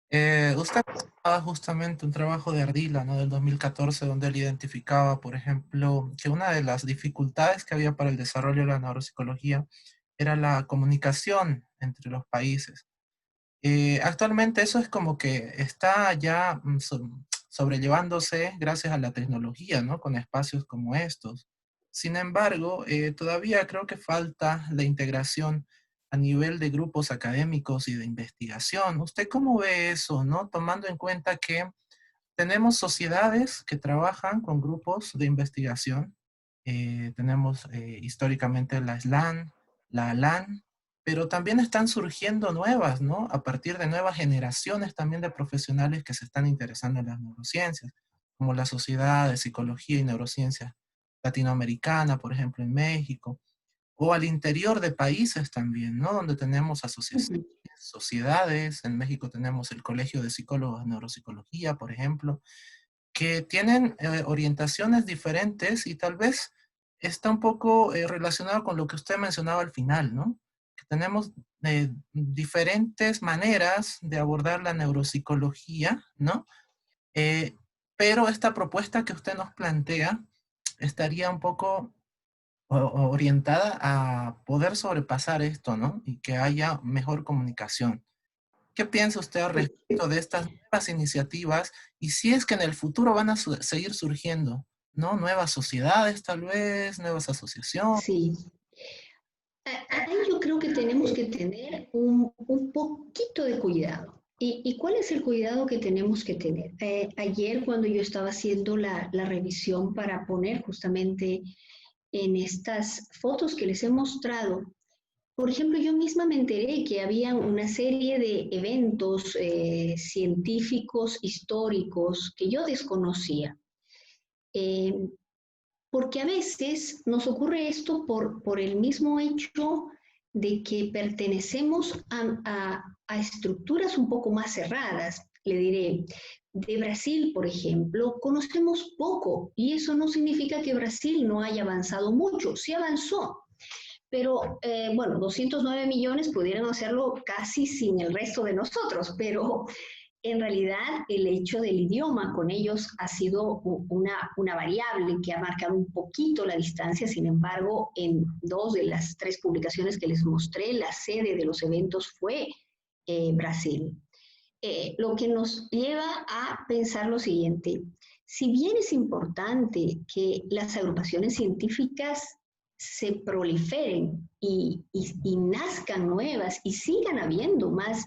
Usted presentaba justamente un trabajo de Ardila, ¿no? Del 2014, donde él identificaba, por ejemplo, que una de las dificultades que había para el desarrollo de la neuropsicología era la comunicación entre los países. Actualmente eso es como que está ya sobrellevándose gracias a la tecnología, ¿no? Con espacios como estos. Sin embargo, todavía creo que falta la integración a nivel de grupos académicos y de investigación. ¿Usted cómo ve eso, no? Tomando en cuenta que tenemos sociedades que trabajan con grupos de investigación. Tenemos históricamente la SLAN, la ALAN, pero también están surgiendo nuevas, ¿no? A partir de nuevas generaciones también de profesionales que se están interesando en las neurociencias, como la Sociedad de Psicología y Neurociencia Latinoamericana, por ejemplo, en México, o al interior de países también, ¿no? Donde tenemos asociaciones, Ujú. sociedades. En México tenemos el Colegio de Psicólogos de Neuropsicología, por ejemplo, que tienen orientaciones diferentes y tal vez está un poco relacionado con lo que usted mencionaba al final, ¿no? Que tenemos diferentes maneras de abordar la neuropsicología, ¿no? Eh, pero esta propuesta que usted nos plantea estaría un poco orientada a poder sobrepasar esto, ¿no? Y que haya mejor comunicación. ¿Qué piensa usted al Sí, respecto de estas nuevas iniciativas? Y si es que en el futuro van a seguir surgiendo, ¿no? Nuevas sociedades, tal vez, nuevas asociaciones. sí. Ahí yo creo que tenemos que tener un poquito de cuidado. ¿Y cuál es el cuidado que tenemos que tener? Ayer cuando yo estaba haciendo la revisión para poner justamente en estas fotos que les he mostrado, por ejemplo, yo misma me enteré que había una serie de eventos científicos históricos que yo desconocía. Eh, Porque a veces nos ocurre esto por el mismo hecho de que pertenecemos a estructuras un poco más cerradas. Le diré, de Brasil, por ejemplo, conocemos poco y eso no significa que Brasil no haya avanzado mucho, sí avanzó, pero bueno, 209 millones pudieran hacerlo casi sin el resto de nosotros, pero en realidad el hecho del idioma con ellos ha sido una variable que ha marcado un poquito la distancia. Sin embargo, en dos de las tres publicaciones que les mostré, la sede de los eventos fue Brasil. Lo que nos lleva a pensar lo siguiente: si bien es importante que las agrupaciones científicas se proliferen y nazcan nuevas y sigan habiendo más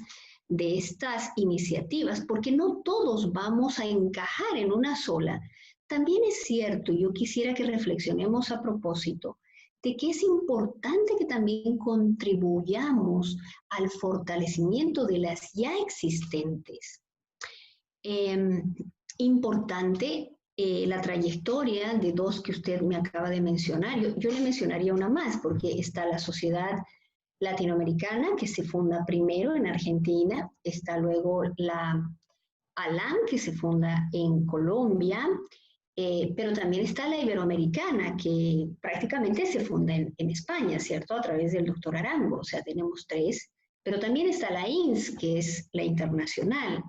de estas iniciativas, porque no todos vamos a encajar en una sola, también es cierto, yo quisiera que reflexionemos a propósito, de que es importante que también contribuyamos al fortalecimiento de las ya existentes. Eh, Importante la trayectoria de dos que usted me acaba de mencionar. Yo le mencionaría una más, porque está la Sociedad Latinoamericana, que se funda primero en Argentina, está luego la ALAN, que se funda en Colombia, pero también está la Iberoamericana, que prácticamente se funda en España, ¿cierto? A través del doctor Arango, o sea, tenemos tres, pero también está la INS, que es la internacional.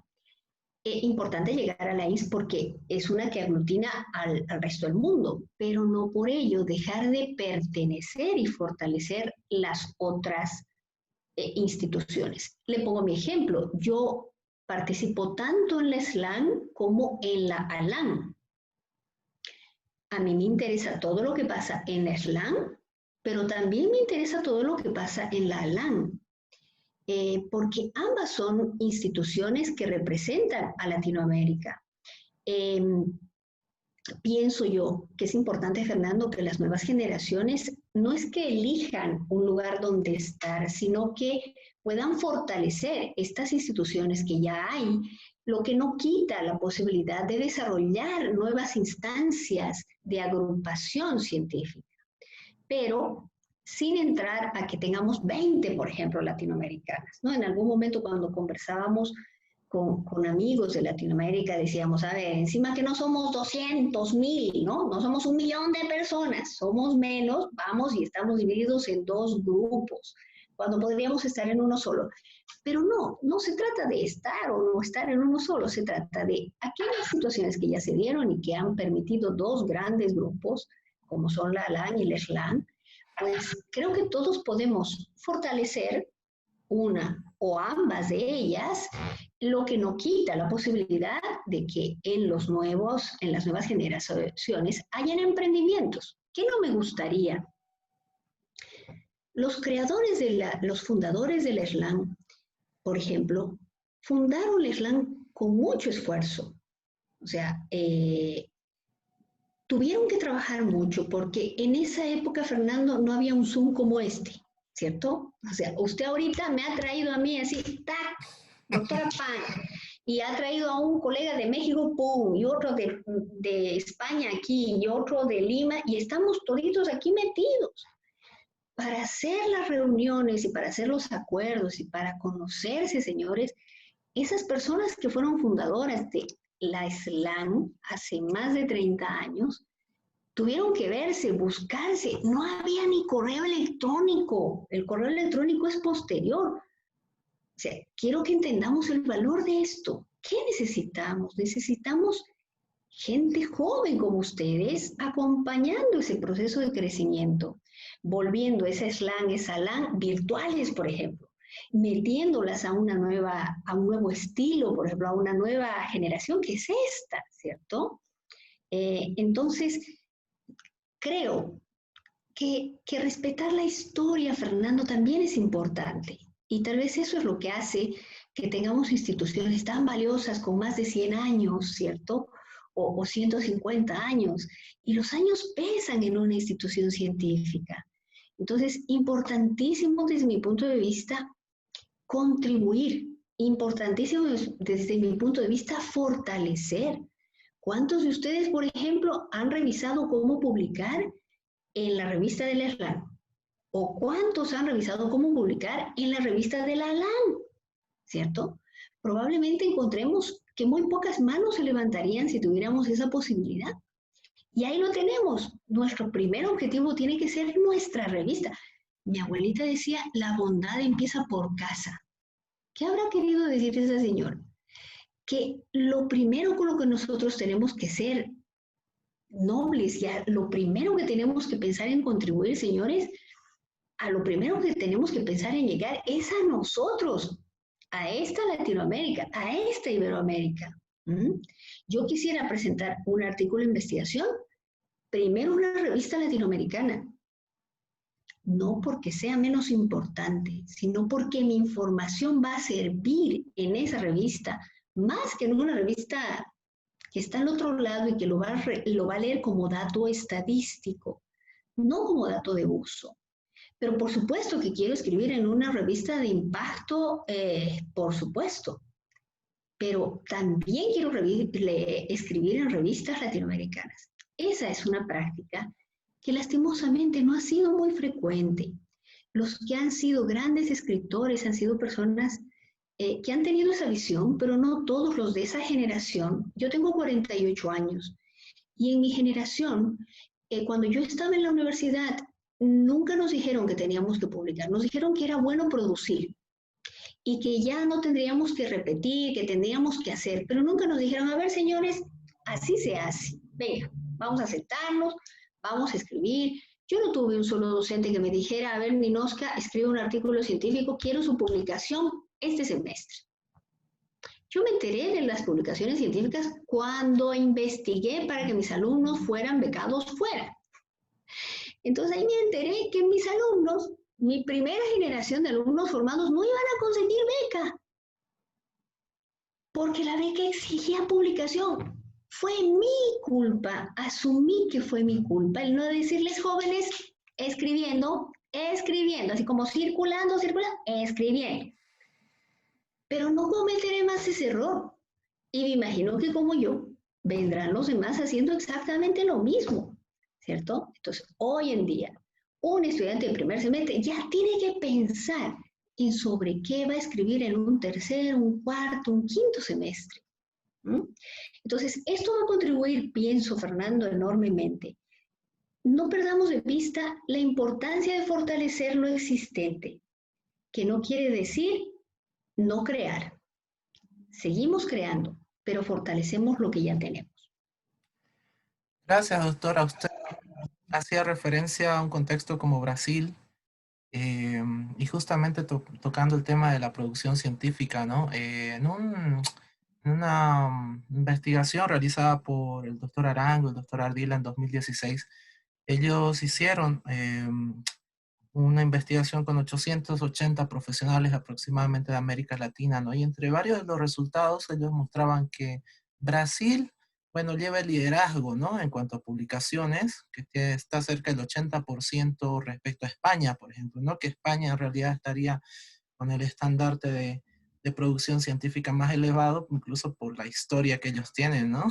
Importante llegar a la INS porque es una que aglutina al resto del mundo, pero no por ello dejar de pertenecer y fortalecer las otras instituciones. Le pongo mi ejemplo. Yo participo tanto en la SLAN como en la ALAN. A mí me interesa todo lo que pasa en la SLAN, pero también me interesa todo lo que pasa en la ALAN, porque ambas son instituciones que representan a Latinoamérica. Eh, Pienso yo que es importante, Fernando, que las nuevas generaciones no es que elijan un lugar donde estar, sino que puedan fortalecer estas instituciones que ya hay, lo que no quita la posibilidad de desarrollar nuevas instancias de agrupación científica, pero sin entrar a que tengamos 20, por ejemplo, latinoamericanas, ¿no? En algún momento cuando conversábamos con amigos de Latinoamérica decíamos, a ver, encima que no somos 200,000, ¿no? No somos 1 millón de personas, somos menos, vamos y estamos divididos en dos grupos, cuando podríamos estar en uno solo. Pero no, no se trata de estar o no estar en uno solo, se trata de aquellas situaciones que ya se dieron y que han permitido dos grandes grupos, como son la ALAN y la SLAN, pues creo que todos podemos fortalecer una o ambas de ellas, lo que no quita la posibilidad de que en las nuevas generaciones hayan emprendimientos. ¿Qué no me gustaría? Los fundadores del slam, por ejemplo, fundaron el slam con mucho esfuerzo. O sea, tuvieron que trabajar mucho porque en esa época, Fernando, no había un Zoom como este, ¿cierto? O sea, usted ahorita me ha traído a mí así, ¡tac! Doctora Pan, y ha traído a un colega de México, ¡pum! Y otro de España aquí, y otro de Lima, y estamos toditos aquí metidos. Para hacer las reuniones y para hacer los acuerdos y para conocerse, señores, esas personas que fueron fundadoras de la SLAM hace más de 30 años, tuvieron que verse, buscarse. No había ni correo electrónico. El correo electrónico es posterior. O sea, quiero que entendamos el valor de esto. ¿Qué necesitamos? Necesitamos gente joven como ustedes acompañando ese proceso de crecimiento, volviendo esa slang, esa LAN virtuales, por ejemplo, metiéndolas a a un nuevo estilo, por ejemplo, a una nueva generación que es esta, ¿cierto? Entonces, creo que respetar la historia, Fernando, también es importante. Y tal vez eso es lo que hace que tengamos instituciones tan valiosas con más de 100 años, ¿cierto? O 150 años. Y los años pesan en una institución científica. Entonces, importantísimo desde mi punto de vista contribuir. Importantísimo desde mi punto de vista fortalecer. ¿Cuántos de ustedes, por ejemplo, han revisado cómo publicar en la revista del ESLAN? ¿O cuántos han revisado cómo publicar en la revista de la LAN? ¿Cierto? Probablemente encontremos que muy pocas manos se levantarían si tuviéramos esa posibilidad. Y ahí lo tenemos. Nuestro primer objetivo tiene que ser nuestra revista. Mi abuelita decía, la bondad empieza por casa. ¿Qué habrá querido decir esa señora? Que lo primero con lo que nosotros tenemos que ser nobles, ya lo primero que tenemos que pensar en contribuir, señores, a lo primero que tenemos que pensar en llegar es a nosotros, a esta Latinoamérica, a esta Iberoamérica. ¿Mm? Yo quisiera presentar un artículo de investigación, primero una revista latinoamericana, no porque sea menos importante, sino porque mi información va a servir en esa revista, más que en una revista que está al otro lado y que lo va a leer como dato estadístico, no como dato de uso. Pero por supuesto que quiero escribir en una revista de impacto, por supuesto, pero también quiero escribir en revistas latinoamericanas. Esa es una práctica que lastimosamente no ha sido muy frecuente. Los que han sido grandes escritores han sido personas que han tenido esa visión, pero no todos los de esa generación. Yo tengo 48 años y en mi generación, cuando yo estaba en la universidad, nunca nos dijeron que teníamos que publicar, nos dijeron que era bueno producir y que ya no tendríamos que repetir, que tendríamos que hacer, pero nunca nos dijeron, a ver, señores, así se hace. Venga, vamos a sentarnos, vamos a escribir. Yo no tuve un solo docente que me dijera, a ver, Ninoska, escribe un artículo científico, quiero su publicación este semestre. Yo me enteré de las publicaciones científicas cuando investigué para que mis alumnos fueran becados fuera. Entonces ahí me enteré que mis alumnos, mi primera generación de alumnos formados, no iban a conseguir beca, porque la beca exigía publicación. Fue mi culpa, asumí que fue mi culpa el no decirles jóvenes escribiendo, así como circulando, escribiendo. Pero no cometeré más ese error. Y me imagino que como yo, vendrán los demás haciendo exactamente lo mismo, ¿cierto? Entonces, hoy en día, un estudiante de primer semestre ya tiene que pensar en sobre qué va a escribir en un tercer, un cuarto, un quinto semestre. ¿Mm? Entonces, esto va a contribuir, pienso, Fernando, enormemente. No perdamos de vista la importancia de fortalecer lo existente, que no quiere decir no crear. Seguimos creando, pero fortalecemos lo que ya tenemos. Gracias, doctora. Usted hacía referencia a un contexto como Brasil, Y justamente tocando el tema de la producción científica, ¿no? En una investigación realizada por el doctor Arango, el doctor Ardila en 2016, ellos hicieron una investigación con 880 profesionales aproximadamente de América Latina, ¿no? Y entre varios de los resultados, ellos mostraban que Brasil, bueno, lleva el liderazgo, ¿no? En cuanto a publicaciones, que está cerca del 80% respecto a España, por ejemplo, ¿no? Que España en realidad estaría con el estandarte de producción científica más elevado, incluso por la historia que ellos tienen, ¿no?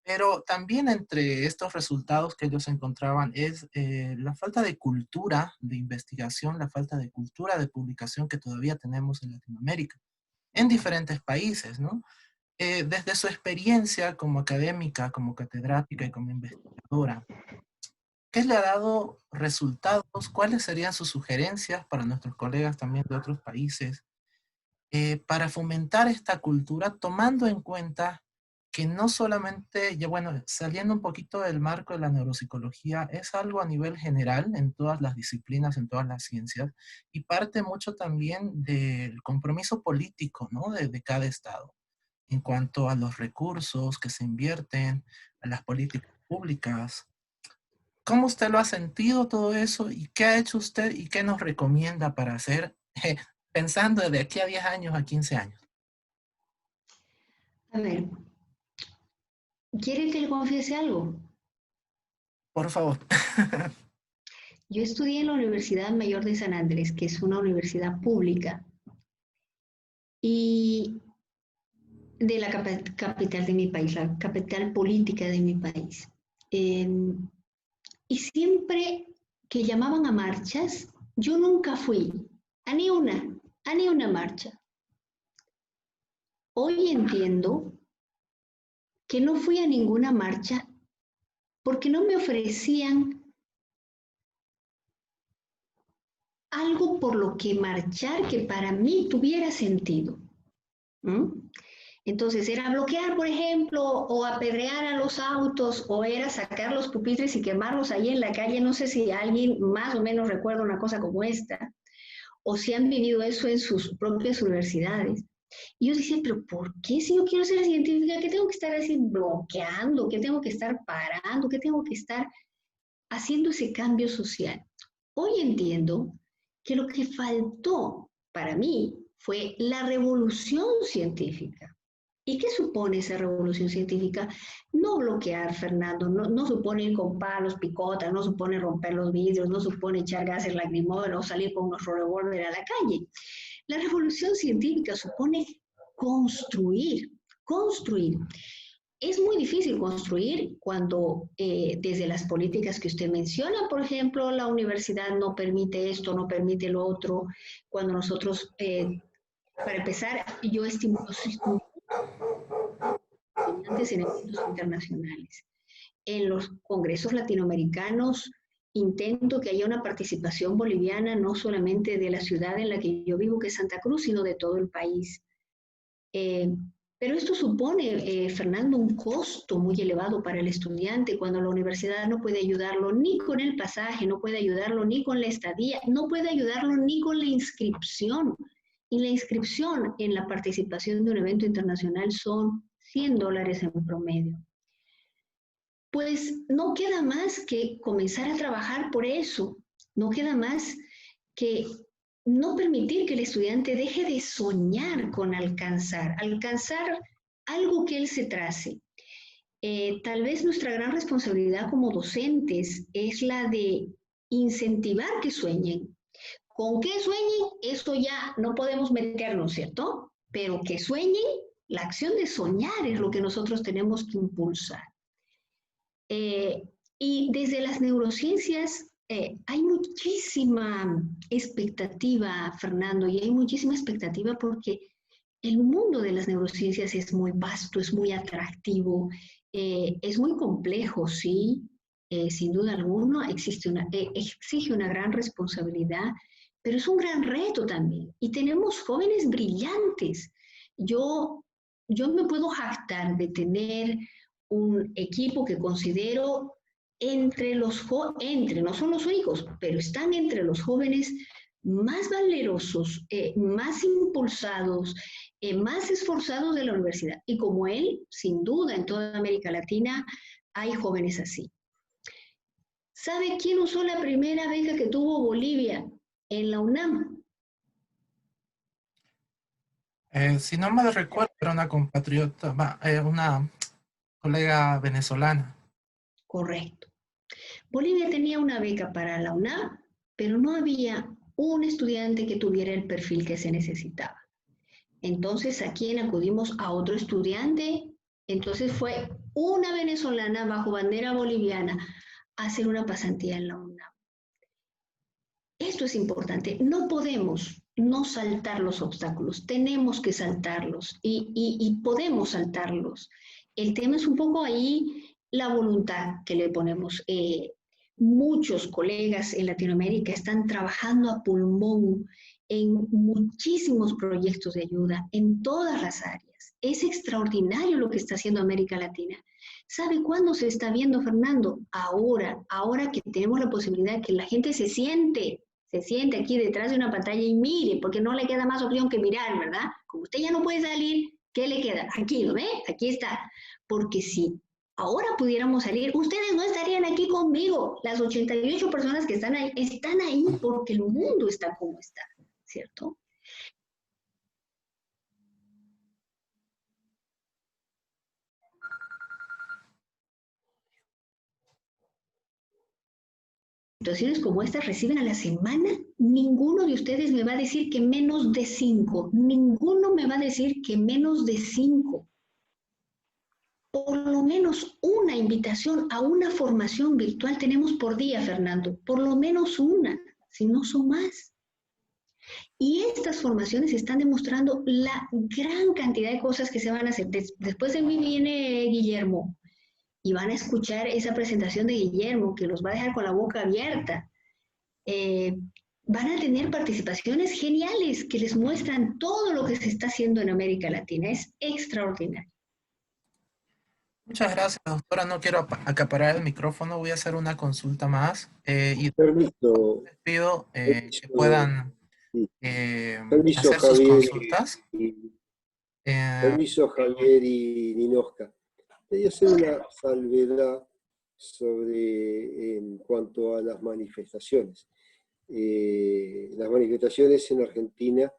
Pero también entre estos resultados que ellos encontraban es la falta de cultura de investigación, la falta de cultura de publicación que todavía tenemos en Latinoamérica, en diferentes países, ¿no? Desde su experiencia como académica, como catedrática y como investigadora, ¿qué le ha dado resultados? ¿Cuáles serían sus sugerencias para nuestros colegas también de otros países para fomentar esta cultura, tomando en cuenta que no solamente, ya bueno, saliendo un poquito del marco de la neuropsicología, es algo a nivel general en todas las disciplinas, en todas las ciencias, y parte mucho también del compromiso político, ¿no? De cada estado, en cuanto a los recursos que se invierten, a las políticas públicas. ¿Cómo usted lo ha sentido todo eso y qué ha hecho usted y qué nos recomienda para hacer, pensando de aquí a 10 años, a 15 años? A ver, ¿quiere que le confiese algo? Por favor. Yo estudié en la Universidad Mayor de San Andrés, que es una universidad pública, y de la capital de mi país, la capital política de mi país. Eh, y siempre que llamaban a marchas, yo nunca fui a ni una marcha. Hoy entiendo que no fui a ninguna marcha porque no me ofrecían algo por lo que marchar que para mí tuviera sentido. ¿Mm? Entonces, era bloquear, por ejemplo, o apedrear a los autos, o era sacar los pupitres y quemarlos ahí en la calle. No sé si alguien más o menos recuerda una cosa como esta, o si han vivido eso en sus propias universidades. Y yo decía, pero ¿por qué si yo quiero ser científica, qué tengo que estar así bloqueando, qué tengo que estar parando, qué tengo que estar haciendo ese cambio social? Hoy entiendo que lo que faltó para mí fue la revolución científica. ¿Y qué supone esa revolución científica? No bloquear, Fernando, no supone ir con palos, picotas, no supone romper los vidrios, no supone echar gases lacrimógenos o salir con nuestro revólver a la calle. La revolución científica supone construir, construir. Es muy difícil construir cuando desde las políticas que usted menciona, por ejemplo, la universidad no permite esto, no permite lo otro, cuando nosotros, para empezar, yo estimulo estudiantes en eventos internacionales. En los congresos latinoamericanos intento que haya una participación boliviana, no solamente de la ciudad en la que yo vivo, que es Santa Cruz, sino de todo el país. Eh, pero esto supone, Fernando, un costo muy elevado para el estudiante cuando la universidad no puede ayudarlo ni con el pasaje, no puede ayudarlo ni con la estadía, no puede ayudarlo ni con la inscripción. Y la inscripción en la participación de un evento internacional son $100 en promedio. Pues no queda más que comenzar a trabajar por eso, no queda más que no permitir que el estudiante deje de soñar con alcanzar algo que él se trace. Tal vez nuestra gran responsabilidad como docentes es la de incentivar que sueñen. ¿Con qué sueñen? Eso ya no podemos meternos, ¿cierto? Pero que sueñen, la acción de soñar es lo que nosotros tenemos que impulsar. Eh, y desde las neurociencias hay muchísima expectativa, Fernando, y hay muchísima expectativa porque el mundo de las neurociencias es muy vasto, es muy atractivo, es muy complejo, sí, sin duda alguna, exige una gran responsabilidad, pero es un gran reto también. Y tenemos jóvenes brillantes. Yo, yo me puedo jactar de tener un equipo que considero no son los únicos, pero están entre los jóvenes más valerosos, más impulsados, más esforzados de la universidad. Y como él, sin duda, en toda América Latina hay jóvenes así. ¿Sabe quién usó la primera beca que tuvo Bolivia en la UNAM? Si no me recuerdo, era una compatriota, una colega venezolana. Correcto. Bolivia tenía una beca para la UNAM, pero no había un estudiante que tuviera el perfil que se necesitaba. Entonces, ¿a quién acudimos? A otro estudiante. Entonces fue una venezolana bajo bandera boliviana a hacer una pasantía en la UNAM. Esto es importante. No podemos no saltar los obstáculos. Tenemos que saltarlos y podemos saltarlos. El tema es un poco ahí la voluntad que le ponemos. Muchos colegas en Latinoamérica están trabajando a pulmón en muchísimos proyectos de ayuda en todas las áreas. Es extraordinario lo que está haciendo América Latina. ¿Sabe cuándo se está viendo, Fernando? Ahora que tenemos la posibilidad de que la gente se siente aquí detrás de una pantalla y mire, porque no le queda más opción que mirar, ¿verdad? Como usted ya no puede salir, ¿qué le queda? Aquí, ¿lo ve? Aquí está. Porque si ahora pudiéramos salir, ustedes no estarían aquí conmigo. Las 88 personas que están ahí porque el mundo está como está, ¿cierto? Situaciones como estas reciben a la semana, ninguno de ustedes me va a decir que menos de 5. Ninguno me va a decir que menos de 5. Por lo menos una invitación a una formación virtual tenemos por día, Fernando. Por lo menos una, si no son más. Y estas formaciones están demostrando la gran cantidad de cosas que se van a hacer. Después de mí viene Guillermo y van a escuchar esa presentación de Guillermo que los va a dejar con la boca abierta. Van a tener participaciones geniales que les muestran todo lo que se está haciendo en América Latina. Es extraordinario. Muchas gracias, doctora. No quiero acaparar el micrófono. Voy a hacer una consulta más y Permiso, les pido que permiso, puedan permiso hacer sus Javier consultas. permiso Javier y Ninosca. Quería hacer una salvedad sobre en cuanto a las manifestaciones. Las manifestaciones en Argentina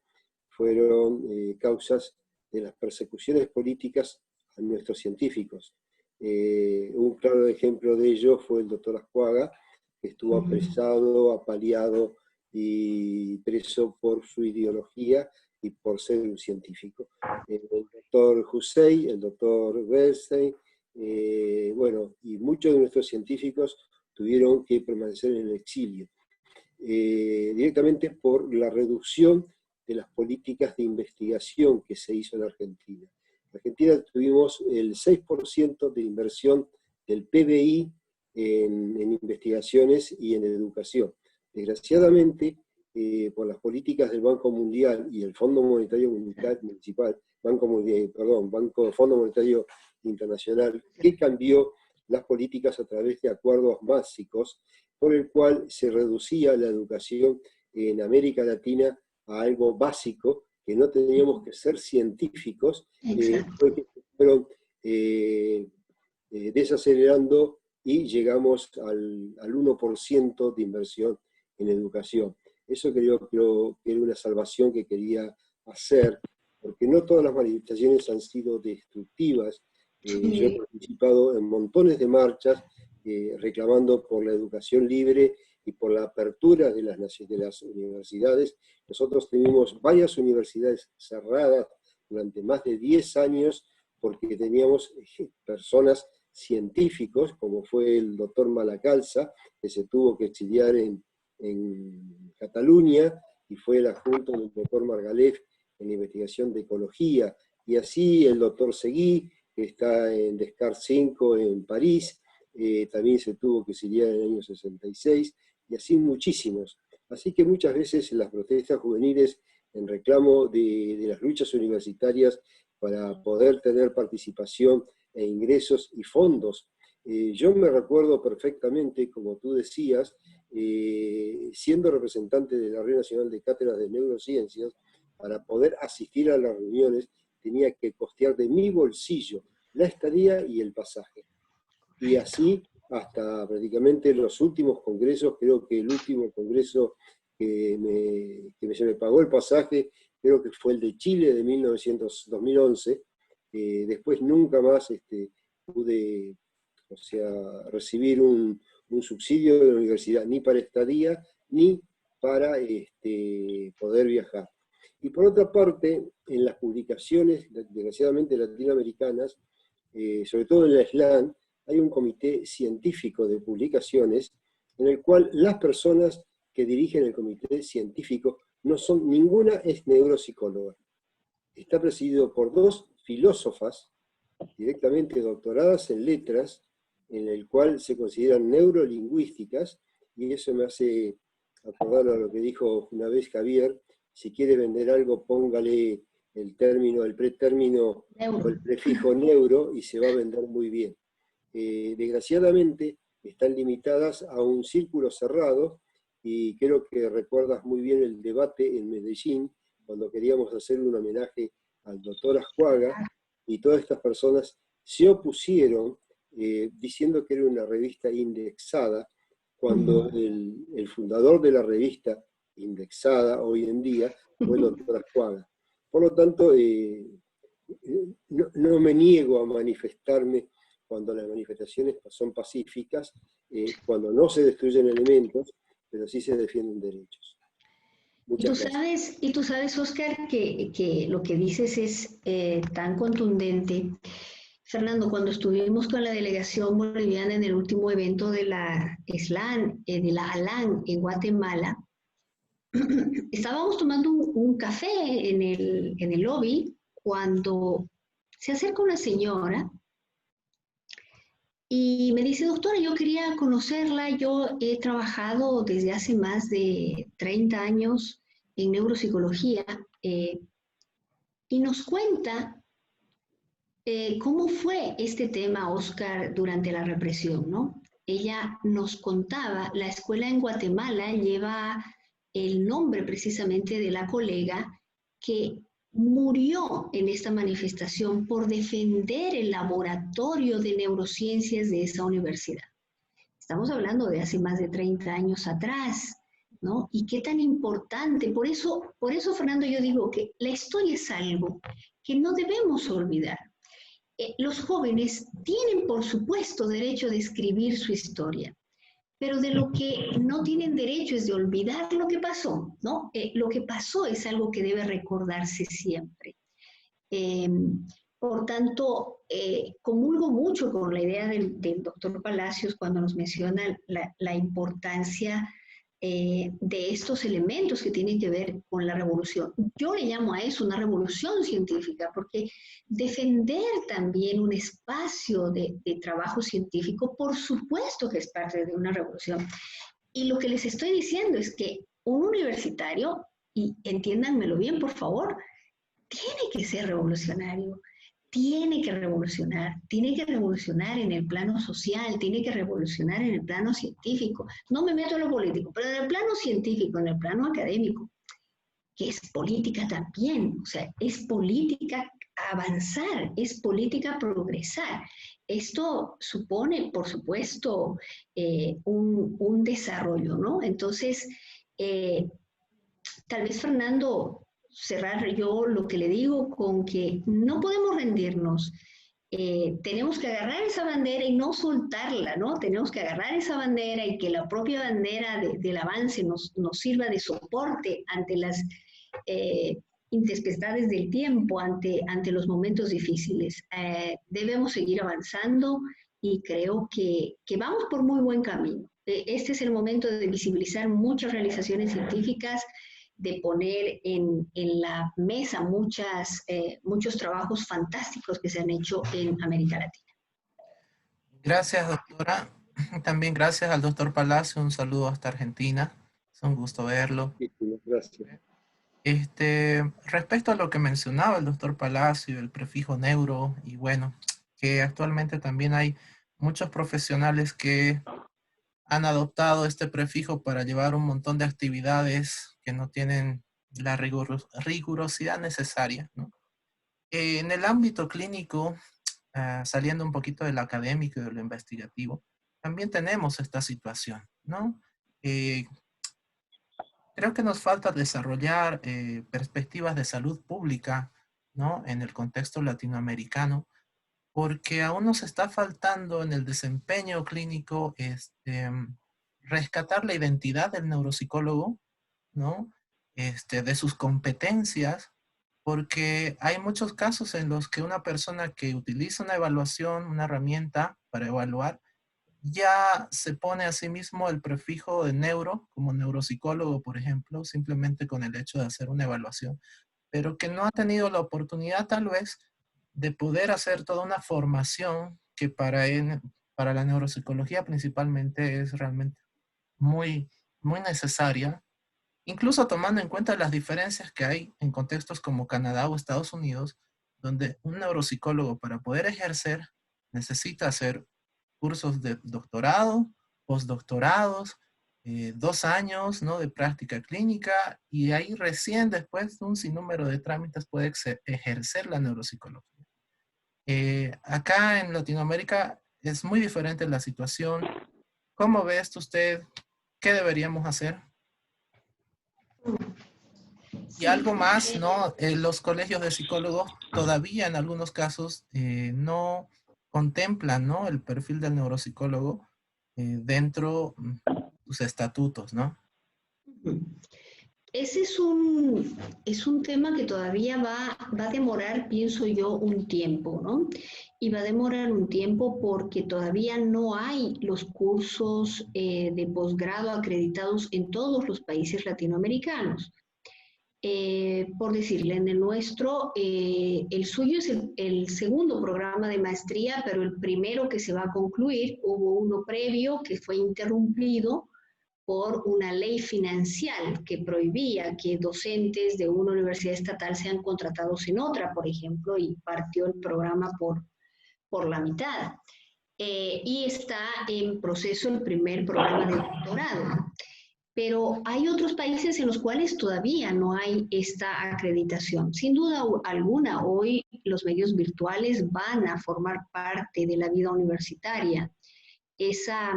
fueron causas de las persecuciones políticas a nuestros científicos. Un claro ejemplo de ello fue el doctor Ascuaga, que estuvo apresado, apaleado y preso por su ideología y por ser un científico. El doctor Hussey, el doctor Bernstein, bueno, y muchos de nuestros científicos tuvieron que permanecer en el exilio, directamente por la reducción de las políticas de investigación que se hizo en Argentina. En Argentina tuvimos el 6% de inversión del PBI en investigaciones y en educación. Desgraciadamente, por las políticas del Banco Mundial y el Fondo Monetario Municipal, Fondo Monetario Internacional, que cambió las políticas a través de acuerdos básicos, por el cual se reducía la educación en América Latina a algo básico, que no teníamos que ser científicos, fueron desacelerando y llegamos al 1% de inversión en educación. Eso creo que era una salvación que quería hacer, porque no todas las manifestaciones han sido destructivas. Yo he participado en montones de marchas reclamando por la educación libre y por la apertura de las universidades. Nosotros tuvimos varias universidades cerradas durante más de 10 años porque teníamos personas científicos, como fue el doctor Malacalza, que se tuvo que exiliar en Cataluña, y fue el adjunto del doctor Margalef en la investigación de ecología, y así el doctor Seguí, que está en Descartes 5 en París, también se tuvo que exiliar en el año 66, y así muchísimos. Así que muchas veces las protestas juveniles en reclamo de las luchas universitarias para poder tener participación e ingresos y fondos Yo me recuerdo perfectamente, como tú decías, siendo representante de la Red Nacional de Cátedras de Neurociencias, para poder asistir a las reuniones tenía que costear de mi bolsillo la estadía y el pasaje. Y así hasta prácticamente los últimos congresos. Creo que el último congreso se me pagó el pasaje, creo que fue el de Chile de 2011. Después nunca más pude, o sea, recibir un subsidio de la universidad, ni para estadía, ni para poder viajar. Y por otra parte, en las publicaciones, desgraciadamente latinoamericanas, sobre todo en la SLAN, hay un comité científico de publicaciones en el cual las personas que dirigen el comité científico ninguna es neuropsicóloga. Está presidido por dos filósofas directamente doctoradas en letras, en el cual se consideran neurolingüísticas, y eso me hace acordar a lo que dijo una vez Javier: si quiere vender algo, póngale el término, el pretérmino o el prefijo neuro y se va a vender muy bien. Desgraciadamente están limitadas a un círculo cerrado, y creo que recuerdas muy bien el debate en Medellín, cuando queríamos hacer un homenaje al doctor Ascuaga, y todas estas personas se opusieron diciendo que era una revista indexada, cuando el fundador de la revista indexada hoy en día fue el doctor Ascuaga. Por lo tanto, no me niego a manifestarme cuando las manifestaciones son pacíficas, cuando no se destruyen elementos, pero sí se defienden derechos. Muchas gracias. Y tú sabes, Oscar, que lo que dices es tan contundente. Fernando, cuando estuvimos con la delegación boliviana en el último evento de la SLAN, de la ALAN en Guatemala, estábamos tomando un café en el lobby cuando se acerca una señora y me dice: doctora, yo quería conocerla, yo he trabajado desde hace más de 30 años en neuropsicología, y nos cuenta cómo fue este tema, Oscar, durante la represión, ¿no? Ella nos contaba, la escuela en Guatemala lleva el nombre precisamente de la colega que murió en esta manifestación por defender el laboratorio de neurociencias de esa universidad. Estamos hablando de hace más de 30 años atrás, ¿no? Y qué tan importante. Por eso, Fernando, yo digo que la historia es algo que no debemos olvidar. Los jóvenes tienen, por supuesto, derecho de escribir su historia, pero de lo que no tienen derecho es de olvidar lo que pasó, ¿no? Lo que pasó es algo que debe recordarse siempre. Por tanto, comulgo mucho con la idea del doctor Palacios cuando nos menciona la importancia de estos elementos que tienen que ver con la revolución. Yo le llamo a eso una revolución científica, porque defender también un espacio de trabajo científico, por supuesto que es parte de una revolución. Y lo que les estoy diciendo es que un universitario, y entiéndanmelo bien, por favor, tiene que ser revolucionario, tiene que revolucionar en el plano social, tiene que revolucionar en el plano científico. No me meto en lo político, pero en el plano científico, en el plano académico, que es política también, o sea, es política avanzar, es política progresar. Esto supone, por supuesto, un desarrollo, ¿no? Entonces, tal vez, Fernando, cerrar yo lo que le digo con que no podemos rendirnos. Tenemos que agarrar esa bandera y no soltarla, ¿no? Tenemos que agarrar esa bandera y que la propia bandera del avance nos sirva de soporte ante las intempestades del tiempo, ante los momentos difíciles. Debemos seguir avanzando y creo que vamos por muy buen camino. Este es el momento de visibilizar muchas realizaciones científicas, de poner en la mesa muchos trabajos fantásticos que se han hecho en América Latina. Gracias, doctora. También gracias al doctor Palacio. Un saludo hasta Argentina. Es un gusto verlo. Gracias. Respecto a lo que mencionaba el doctor Palacio, el prefijo neuro, y bueno, que actualmente también hay muchos profesionales que han adoptado este prefijo para llevar un montón de actividades que no tienen la rigurosidad necesaria, ¿no? En el ámbito clínico, saliendo un poquito del académico y de lo investigativo, también tenemos esta situación, ¿no? Eh, Creo que nos falta desarrollar perspectivas de salud pública, ¿no? En el contexto latinoamericano, porque aún nos está faltando en el desempeño clínico rescatar la identidad del neuropsicólogo, ¿no? De sus competencias, porque hay muchos casos en los que una persona que utiliza una evaluación, una herramienta para evaluar, ya se pone a sí mismo el prefijo de neuro, como neuropsicólogo, por ejemplo, simplemente con el hecho de hacer una evaluación, pero que no ha tenido la oportunidad tal vez de poder hacer toda una formación que para la neuropsicología principalmente es realmente muy, muy necesaria, incluso tomando en cuenta las diferencias que hay en contextos como Canadá o Estados Unidos, donde un neuropsicólogo para poder ejercer necesita hacer cursos de doctorado, postdoctorados, 2 años, ¿no? De práctica clínica, y ahí recién después de un sinnúmero de trámites puede ejercer la neuropsicología. Acá en Latinoamérica es muy diferente la situación. ¿Cómo ve esto usted? ¿Qué deberíamos hacer? Y Sí, algo más, ¿no? Los colegios de psicólogos todavía en algunos casos no contemplan, ¿no? El perfil del neuropsicólogo dentro de sus estatutos, ¿no? ese es un tema que todavía va a demorar, pienso yo, un tiempo, ¿no? Y va a demorar un tiempo porque todavía no hay los cursos de posgrado acreditados en todos los países latinoamericanos. Por decirle, en el nuestro, el suyo es el segundo programa de maestría, pero el primero que se va a concluir, hubo uno previo que fue interrumpido por una ley financiera que prohibía que docentes de una universidad estatal sean contratados en otra, por ejemplo, y partió el programa por la mitad. Y está en proceso el primer programa de doctorado. Pero hay otros países en los cuales todavía no hay esta acreditación. Sin duda alguna, hoy los medios virtuales van a formar parte de la vida universitaria. Esa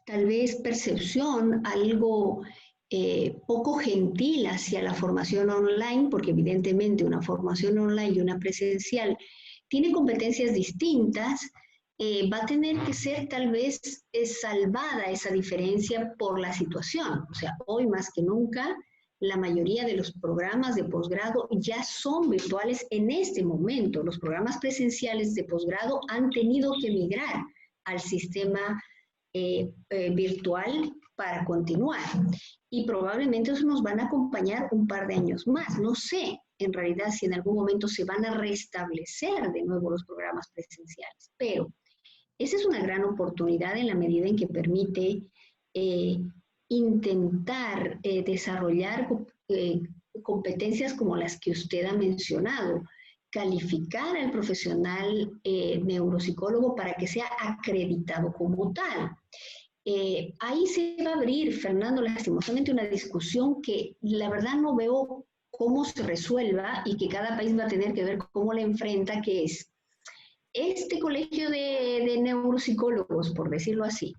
tal vez percepción algo poco gentil hacia la formación online, porque evidentemente una formación online y una presencial tiene competencias distintas, va a tener que ser tal vez salvada esa diferencia por la situación. O sea, hoy más que nunca, la mayoría de los programas de posgrado ya son virtuales en este momento. Los programas presenciales de posgrado han tenido que migrar al sistema virtual para continuar. Y probablemente eso nos van a acompañar un par de años más. No sé en realidad si en algún momento se van a restablecer de nuevo los programas presenciales, pero esa es una gran oportunidad en la medida en que permite intentar desarrollar competencias como las que usted ha mencionado, calificar al profesional neuropsicólogo para que sea acreditado como tal. Ahí se va a abrir, Fernando, lastimosamente una discusión que la verdad no veo cómo se resuelva y que cada país va a tener que ver cómo la enfrenta, que es este colegio de neuropsicólogos, por decirlo así,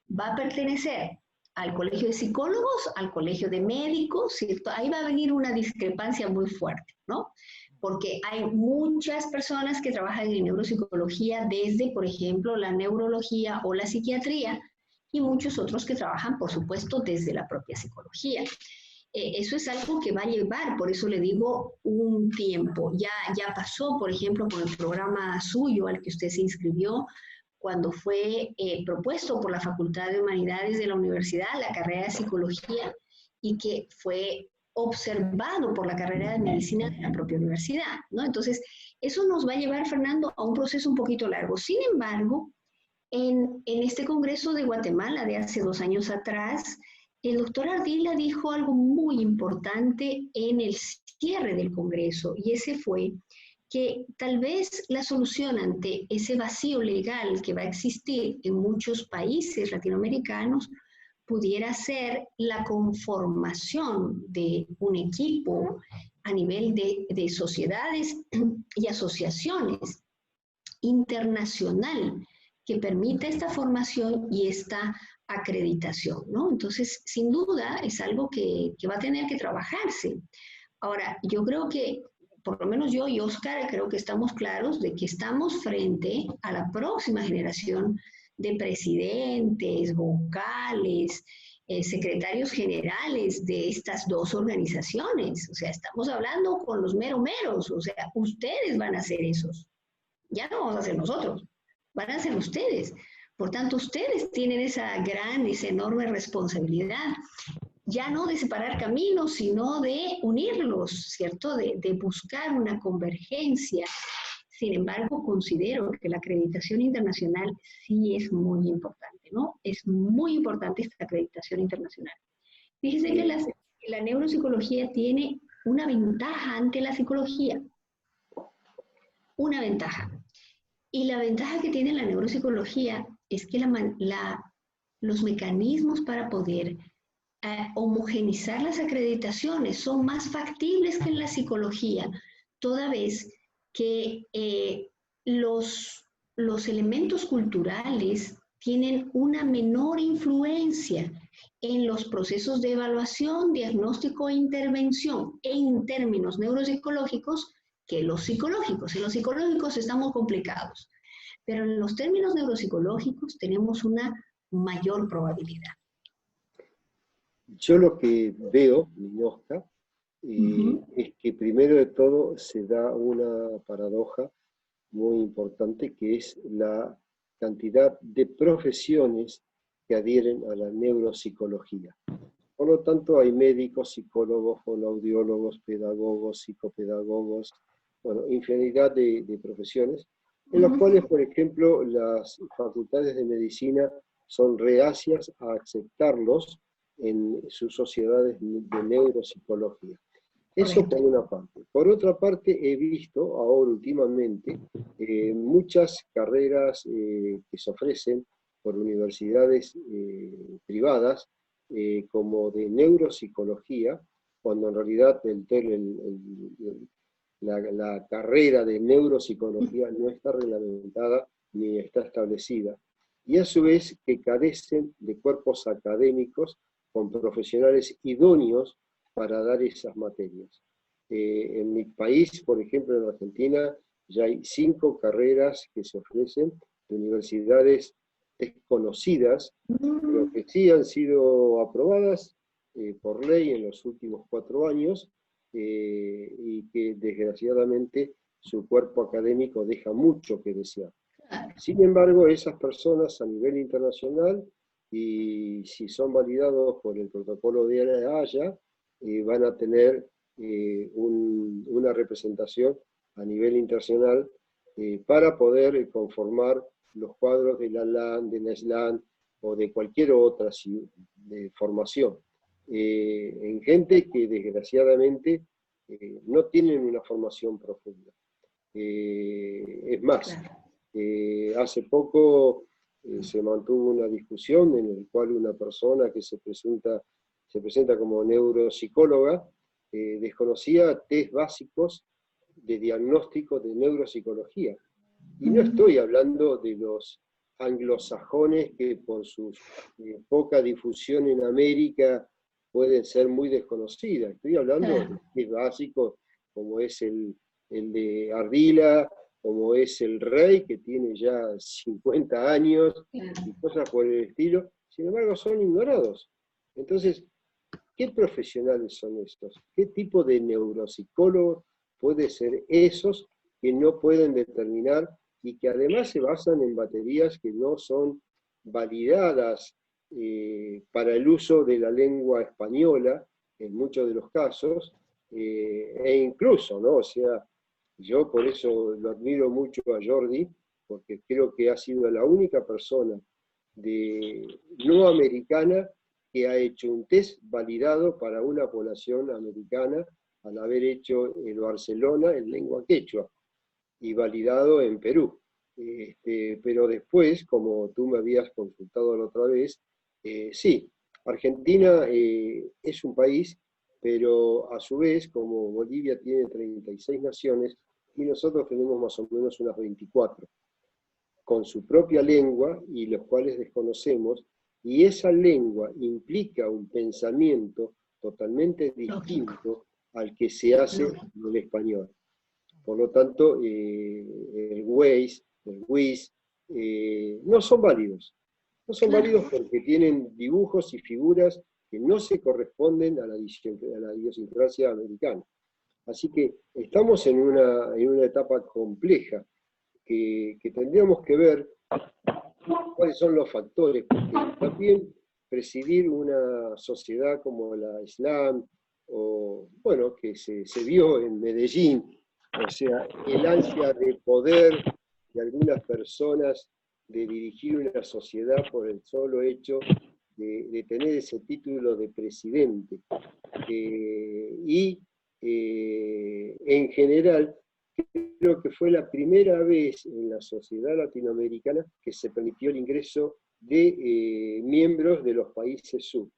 va a pertenecer al colegio de psicólogos, al colegio de médicos, ¿cierto? Ahí va a venir una discrepancia muy fuerte, ¿no? Porque hay muchas personas que trabajan en neuropsicología desde, por ejemplo, la neurología o la psiquiatría, y muchos otros que trabajan, por supuesto, desde la propia psicología. Eso es algo que va a llevar, por eso le digo, un tiempo. Ya pasó, por ejemplo, con el programa suyo al que usted se inscribió, cuando fue propuesto por la Facultad de Humanidades de la Universidad, la carrera de Psicología, y que fue observado por la carrera de Medicina de la propia universidad, ¿no? Entonces, eso nos va a llevar, Fernando, a un proceso un poquito largo. Sin embargo, en este Congreso de Guatemala de hace 2 años atrás, el doctor Ardila dijo algo muy importante en el cierre del Congreso, y ese fue que tal vez la solución ante ese vacío legal que va a existir en muchos países latinoamericanos pudiera ser la conformación de un equipo a nivel de sociedades y asociaciones internacional que permita esta formación y esta acreditación, ¿no? Entonces, sin duda, es algo que va a tener que trabajarse. Ahora, yo creo que, por lo menos yo y Oscar, creo que estamos claros de que estamos frente a la próxima generación de presidentes, vocales, secretarios generales de estas dos organizaciones. O sea, estamos hablando con los meros, o sea, ustedes van a ser esos. Ya no vamos a ser nosotros, van a ser ustedes. Por tanto, ustedes tienen esa enorme responsabilidad, ya no de separar caminos, sino de unirlos, ¿cierto? De buscar una convergencia. Sin embargo, considero que la acreditación internacional sí es muy importante, ¿no? Es muy importante esta acreditación internacional. Fíjese que la neuropsicología tiene una ventaja ante la psicología. Una ventaja. Y la ventaja que tiene la neuropsicología es que los mecanismos para poder homogenizar las acreditaciones son más factibles que en la psicología, toda vez que los elementos culturales tienen una menor influencia en los procesos de evaluación, diagnóstico e intervención en términos neuropsicológicos que los psicológicos. En los psicológicos estamos complicados, pero en los términos neuropsicológicos tenemos una mayor probabilidad. Yo lo que veo, Ninosca, es que primero de todo se da una paradoja muy importante, que es la cantidad de profesiones que adhieren a la neuropsicología. Por lo tanto, hay médicos, psicólogos, fonoaudiólogos, pedagogos, psicopedagogos, bueno, infinidad de profesiones, en las cuales, por ejemplo, las facultades de medicina son reacias a aceptarlos en sus sociedades de neuropsicología. Eso por una parte. Por otra parte, he visto ahora últimamente muchas carreras que se ofrecen por universidades privadas, como de neuropsicología, cuando en realidad la carrera de neuropsicología no está reglamentada ni está establecida, y a su vez que carecen de cuerpos académicos con profesionales idóneos para dar esas materias. En mi país, por ejemplo, en Argentina, ya hay 5 carreras que se ofrecen de universidades desconocidas, pero que sí han sido aprobadas por ley en los últimos 4 años, y que desgraciadamente su cuerpo académico deja mucho que desear. Sin embargo, esas personas a nivel internacional, y si son validados por el protocolo de la Haya, van a tener una representación a nivel internacional para poder conformar los cuadros de la LAN, de la SLAN o de cualquier otra formación. En gente que desgraciadamente no tienen una formación profunda. Es más, hace poco se mantuvo una discusión en la cual una persona que se presenta como neuropsicóloga desconocía test básicos de diagnóstico de neuropsicología. Y no estoy hablando de los anglosajones que por su poca difusión en América pueden ser muy desconocidas. Estoy hablando de test básicos como es el de Ardila, como es el Rey, que tiene ya 50 años, y cosas por el estilo. Sin embargo, son ignorados. Entonces, ¿qué profesionales son estos? ¿Qué tipo de neuropsicólogos puede ser esos que no pueden determinar y que además se basan en baterías que no son validadas para el uso de la lengua española, en muchos de los casos, e incluso, ¿no? O sea, yo por eso lo admiro mucho a Jordi, porque creo que ha sido la única persona no americana que ha hecho un test validado para una población americana al haber hecho el Barcelona en lengua quechua. y validado en Perú. Pero después, como tú me habías consultado la otra vez, sí, Argentina es un país, pero a su vez, como Bolivia tiene 36 naciones, y nosotros tenemos más o menos unas 24, con su propia lengua y los cuales desconocemos, y esa lengua implica un pensamiento totalmente distinto al que se hace en el español. Por lo tanto, el Waze, el WIS, no son válidos. No son válidos porque tienen dibujos y figuras que no se corresponden a la idiosincrasia americana. Así que estamos en una etapa compleja que tendríamos que ver cuáles son los factores, porque también presidir una sociedad como la Islam, o bueno, que se vio en Medellín, o sea, el ansia de poder de algunas personas de dirigir una sociedad por el solo hecho de tener ese título de presidente. En general, creo que fue la primera vez en la sociedad latinoamericana que se permitió el ingreso de miembros de los países sur,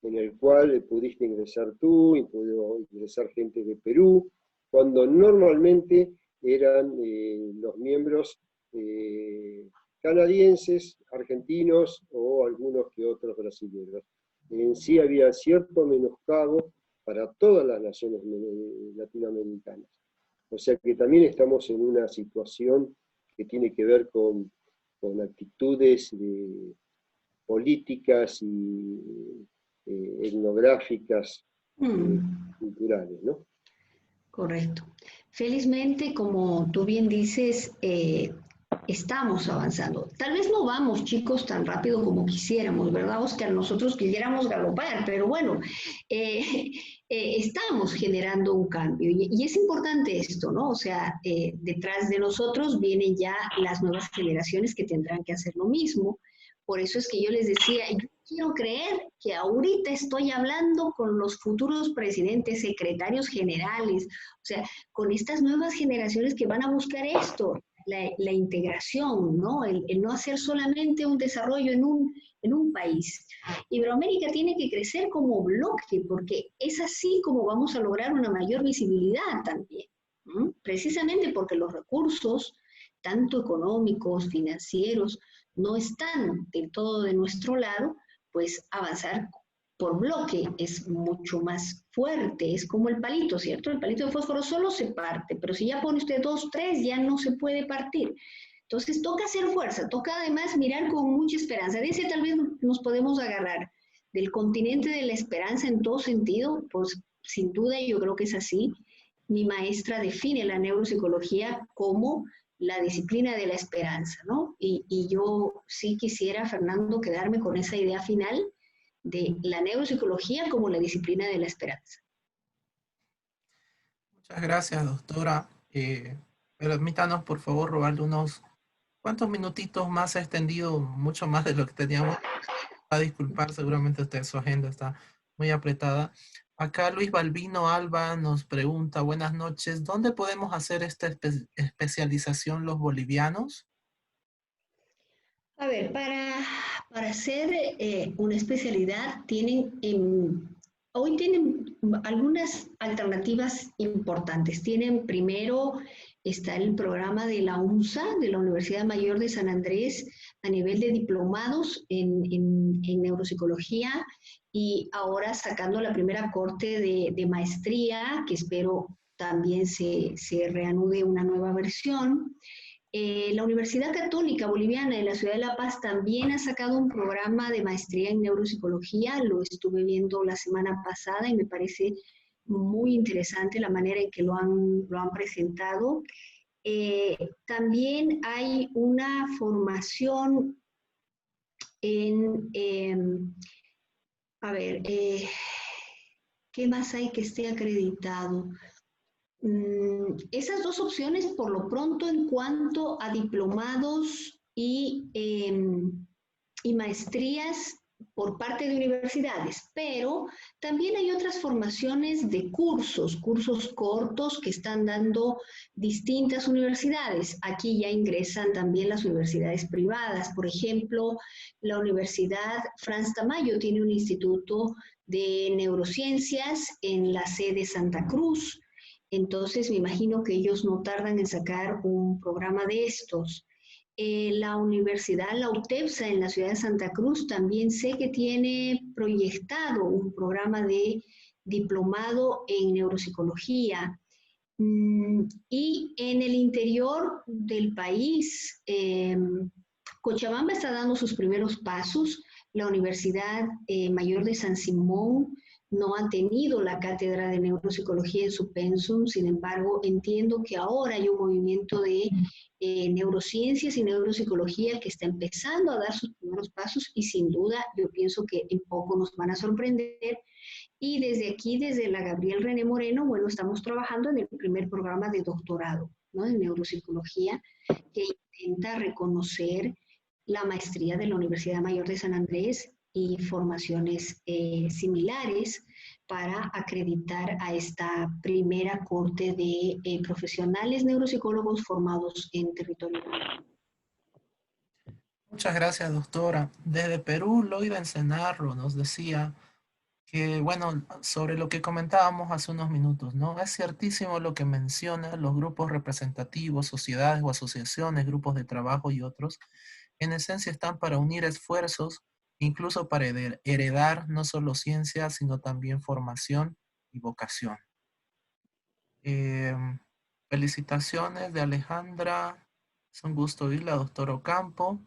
en el cual pudiste ingresar tú, y pudo ingresar gente de Perú, cuando normalmente eran los miembros canadienses, argentinos o algunos que otros brasileños. En sí había cierto menoscabo para todas las naciones latinoamericanas. O sea que también estamos en una situación que tiene que ver con actitudes políticas y etnográficas, culturales, ¿no? Correcto. Felizmente, como tú bien dices, estamos avanzando. Tal vez no vamos, chicos, tan rápido como quisiéramos, ¿verdad, Oscar? Nosotros quisiéramos galopar, pero bueno, estamos generando un cambio. Y es importante esto, ¿no? O sea, detrás de nosotros vienen ya las nuevas generaciones que tendrán que hacer lo mismo. Por eso es que yo les decía, yo quiero creer que ahorita estoy hablando con los futuros presidentes, secretarios generales, o sea, con estas nuevas generaciones que van a buscar esto, la integración, ¿no? El no hacer solamente un desarrollo en un país. Iberoamérica tiene que crecer como bloque, porque es así como vamos a lograr una mayor visibilidad también, ¿no? Precisamente porque los recursos, tanto económicos, financieros, no están del todo de nuestro lado, pues avanzar por bloque es mucho más fuerte, es como el palito, ¿cierto? El palito de fósforo solo se parte, pero si ya pone usted 2, 3, ya no se puede partir. Entonces toca hacer fuerza, toca además mirar con mucha esperanza. De ese tal vez nos podemos agarrar del continente de la esperanza en todo sentido, pues sin duda yo creo que es así. Mi maestra define la neuropsicología como la disciplina de la esperanza, ¿no? Y yo sí quisiera, Fernando, quedarme con esa idea final de la neuropsicología como la disciplina de la esperanza. Muchas gracias, doctora. Permítanos, por favor, robarle unos cuantos minutitos más. Ha extendido mucho más de lo que teníamos. A disculpar, seguramente usted su agenda está muy apretada. Acá Luis Balbino Alba nos pregunta, buenas noches, ¿dónde podemos hacer esta especialización los bolivianos? A ver, para hacer una especialidad hoy tienen algunas alternativas importantes. Tienen primero, está el programa de la UNSA, de la Universidad Mayor de San Andrés, a nivel de diplomados en neuropsicología, y ahora sacando la primera corte de maestría, que espero también se reanude una nueva versión. La Universidad Católica Boliviana de la Ciudad de La Paz también ha sacado un programa de maestría en neuropsicología, lo estuve viendo la semana pasada y me parece muy interesante la manera en que lo han presentado. También hay una formación en, a ver, ¿qué más hay que esté acreditado? Esas dos opciones, por lo pronto, en cuanto a diplomados y maestrías, por parte de universidades, pero también hay otras formaciones de cursos cortos que están dando distintas universidades. Aquí ya ingresan también las universidades privadas. Por ejemplo, la Universidad Franz Tamayo tiene un instituto de neurociencias en la sede Santa Cruz. Entonces, me imagino que ellos no tardan en sacar un programa de estos. La Universidad La UTEPSA en la ciudad de Santa Cruz también sé que tiene proyectado un programa de diplomado en neuropsicología. Y en el interior del país, Cochabamba está dando sus primeros pasos. La Universidad Mayor de San Simón no ha tenido la cátedra de neuropsicología en su pensum, sin embargo, entiendo que ahora hay un movimiento de neurociencias y neuropsicología que está empezando a dar sus primeros pasos y sin duda yo pienso que en poco nos van a sorprender. Y desde aquí, desde la Gabriel René Moreno, bueno, estamos trabajando en el primer programa de doctorado, ¿no?, de neuropsicología, que intenta reconocer la maestría de la Universidad Mayor de San Andrés y formaciones similares para acreditar a esta primera corte de profesionales neuropsicólogos formados en territorio. Muchas gracias, doctora. Desde Perú, Loida Encenarro nos decía que, bueno, sobre lo que comentábamos hace unos minutos, ¿no? Es ciertísimo lo que menciona los grupos representativos, sociedades o asociaciones, grupos de trabajo y otros. En esencia están para unir esfuerzos, incluso para heredar no solo ciencia, sino también formación y vocación. Felicitaciones de Alejandra. Es un gusto oírla, doctor Ocampo.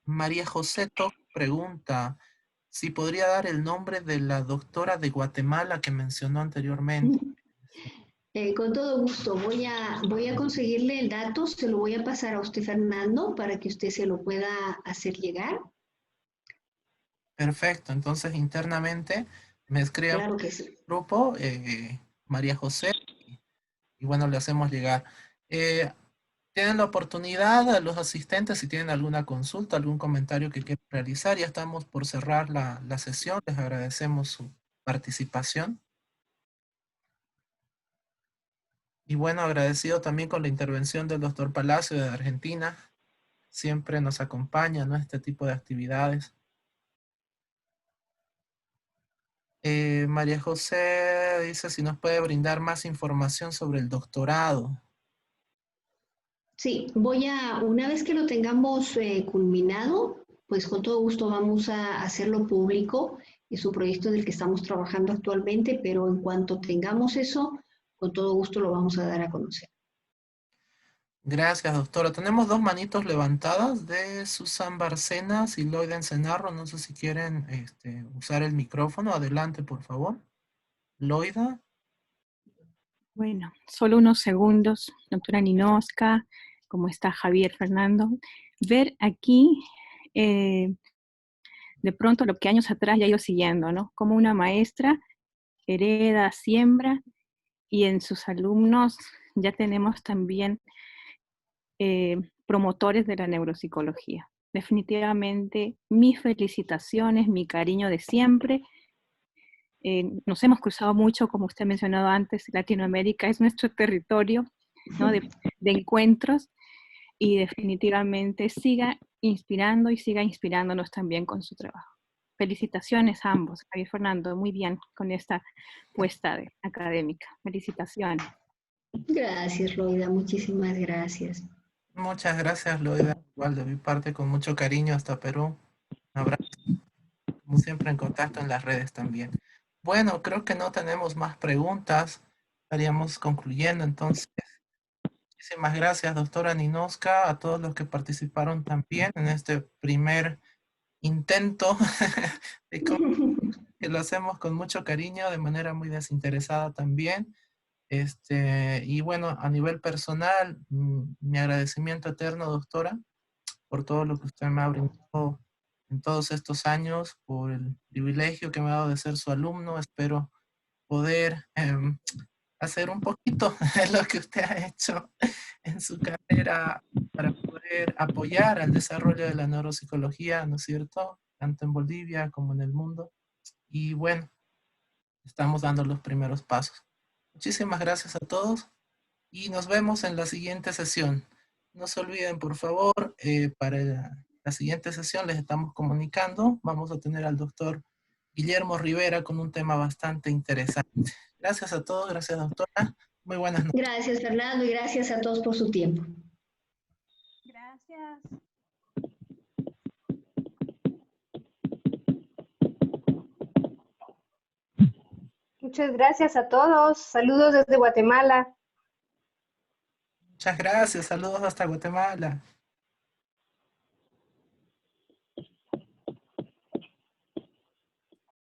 María Joseto pregunta si podría dar el nombre de la doctora de Guatemala que mencionó anteriormente. Con todo gusto, voy a conseguirle el dato, se lo voy a pasar a usted, Fernando, para que usted se lo pueda hacer llegar. Perfecto, entonces internamente me escriban Claro por que sí. el grupo María José y bueno, le hacemos llegar. Tienen la oportunidad a los asistentes, si tienen alguna consulta, algún comentario que quieran realizar. Ya estamos por cerrar la sesión. Les agradecemos su participación. Y bueno, agradecido también con la intervención del doctor Palacio de Argentina. Siempre nos acompaña, ¿no?, este tipo de actividades. María José dice si nos puede brindar más información sobre el doctorado. Sí, una vez que lo tengamos culminado, pues con todo gusto vamos a hacerlo público. Es un proyecto en el que estamos trabajando actualmente, pero en cuanto tengamos eso, con todo gusto lo vamos a dar a conocer. Gracias, doctora. Tenemos dos manitos levantadas de Susan Barcenas y Loida Encenarro. No sé si quieren usar el micrófono. Adelante, por favor. Loida. Bueno, solo unos segundos, doctora Ninoska, ¿cómo está Javier Fernando? Ver aquí de pronto lo que años atrás ya he ido siguiendo, ¿no? Como una maestra hereda, siembra, y en sus alumnos ya tenemos también promotores de la neuropsicología. Definitivamente mis felicitaciones, mi cariño de siempre. Nos hemos cruzado mucho, como usted ha mencionado antes, Latinoamérica es nuestro territorio, ¿no?, de encuentros, y definitivamente siga inspirando y siga inspirándonos también con su trabajo. Felicitaciones a ambos, Javier Fernando, muy bien con esta puesta académica. Felicitaciones. Gracias, Loida, muchísimas gracias. Muchas gracias, Loida. Igual de mi parte, con mucho cariño hasta Perú. Un abrazo. Como siempre, en contacto en las redes también. Bueno, creo que no tenemos más preguntas. Estaríamos concluyendo entonces. Muchísimas gracias, doctora Ninoska, a todos los que participaron también en este primer intento de que lo hacemos con mucho cariño, de manera muy desinteresada también. Y bueno, a nivel personal, mi agradecimiento eterno, doctora, por todo lo que usted me ha brindado en todos estos años, por el privilegio que me ha dado de ser su alumno. Espero poder hacer un poquito de lo que usted ha hecho en su carrera para poder apoyar al desarrollo de la neuropsicología, ¿no es cierto? tanto en Bolivia como en el mundo. Y bueno, estamos dando los primeros pasos. Muchísimas gracias a todos y nos vemos en la siguiente sesión. No se olviden, por favor, para la siguiente sesión les estamos comunicando. Vamos a tener al doctor Guillermo Rivera con un tema bastante interesante. Gracias a todos, gracias doctora. Muy buenas noches. Gracias, Fernando, y gracias a todos por su tiempo. Gracias. Muchas gracias a todos. Saludos desde Guatemala. Muchas gracias, saludos hasta Guatemala.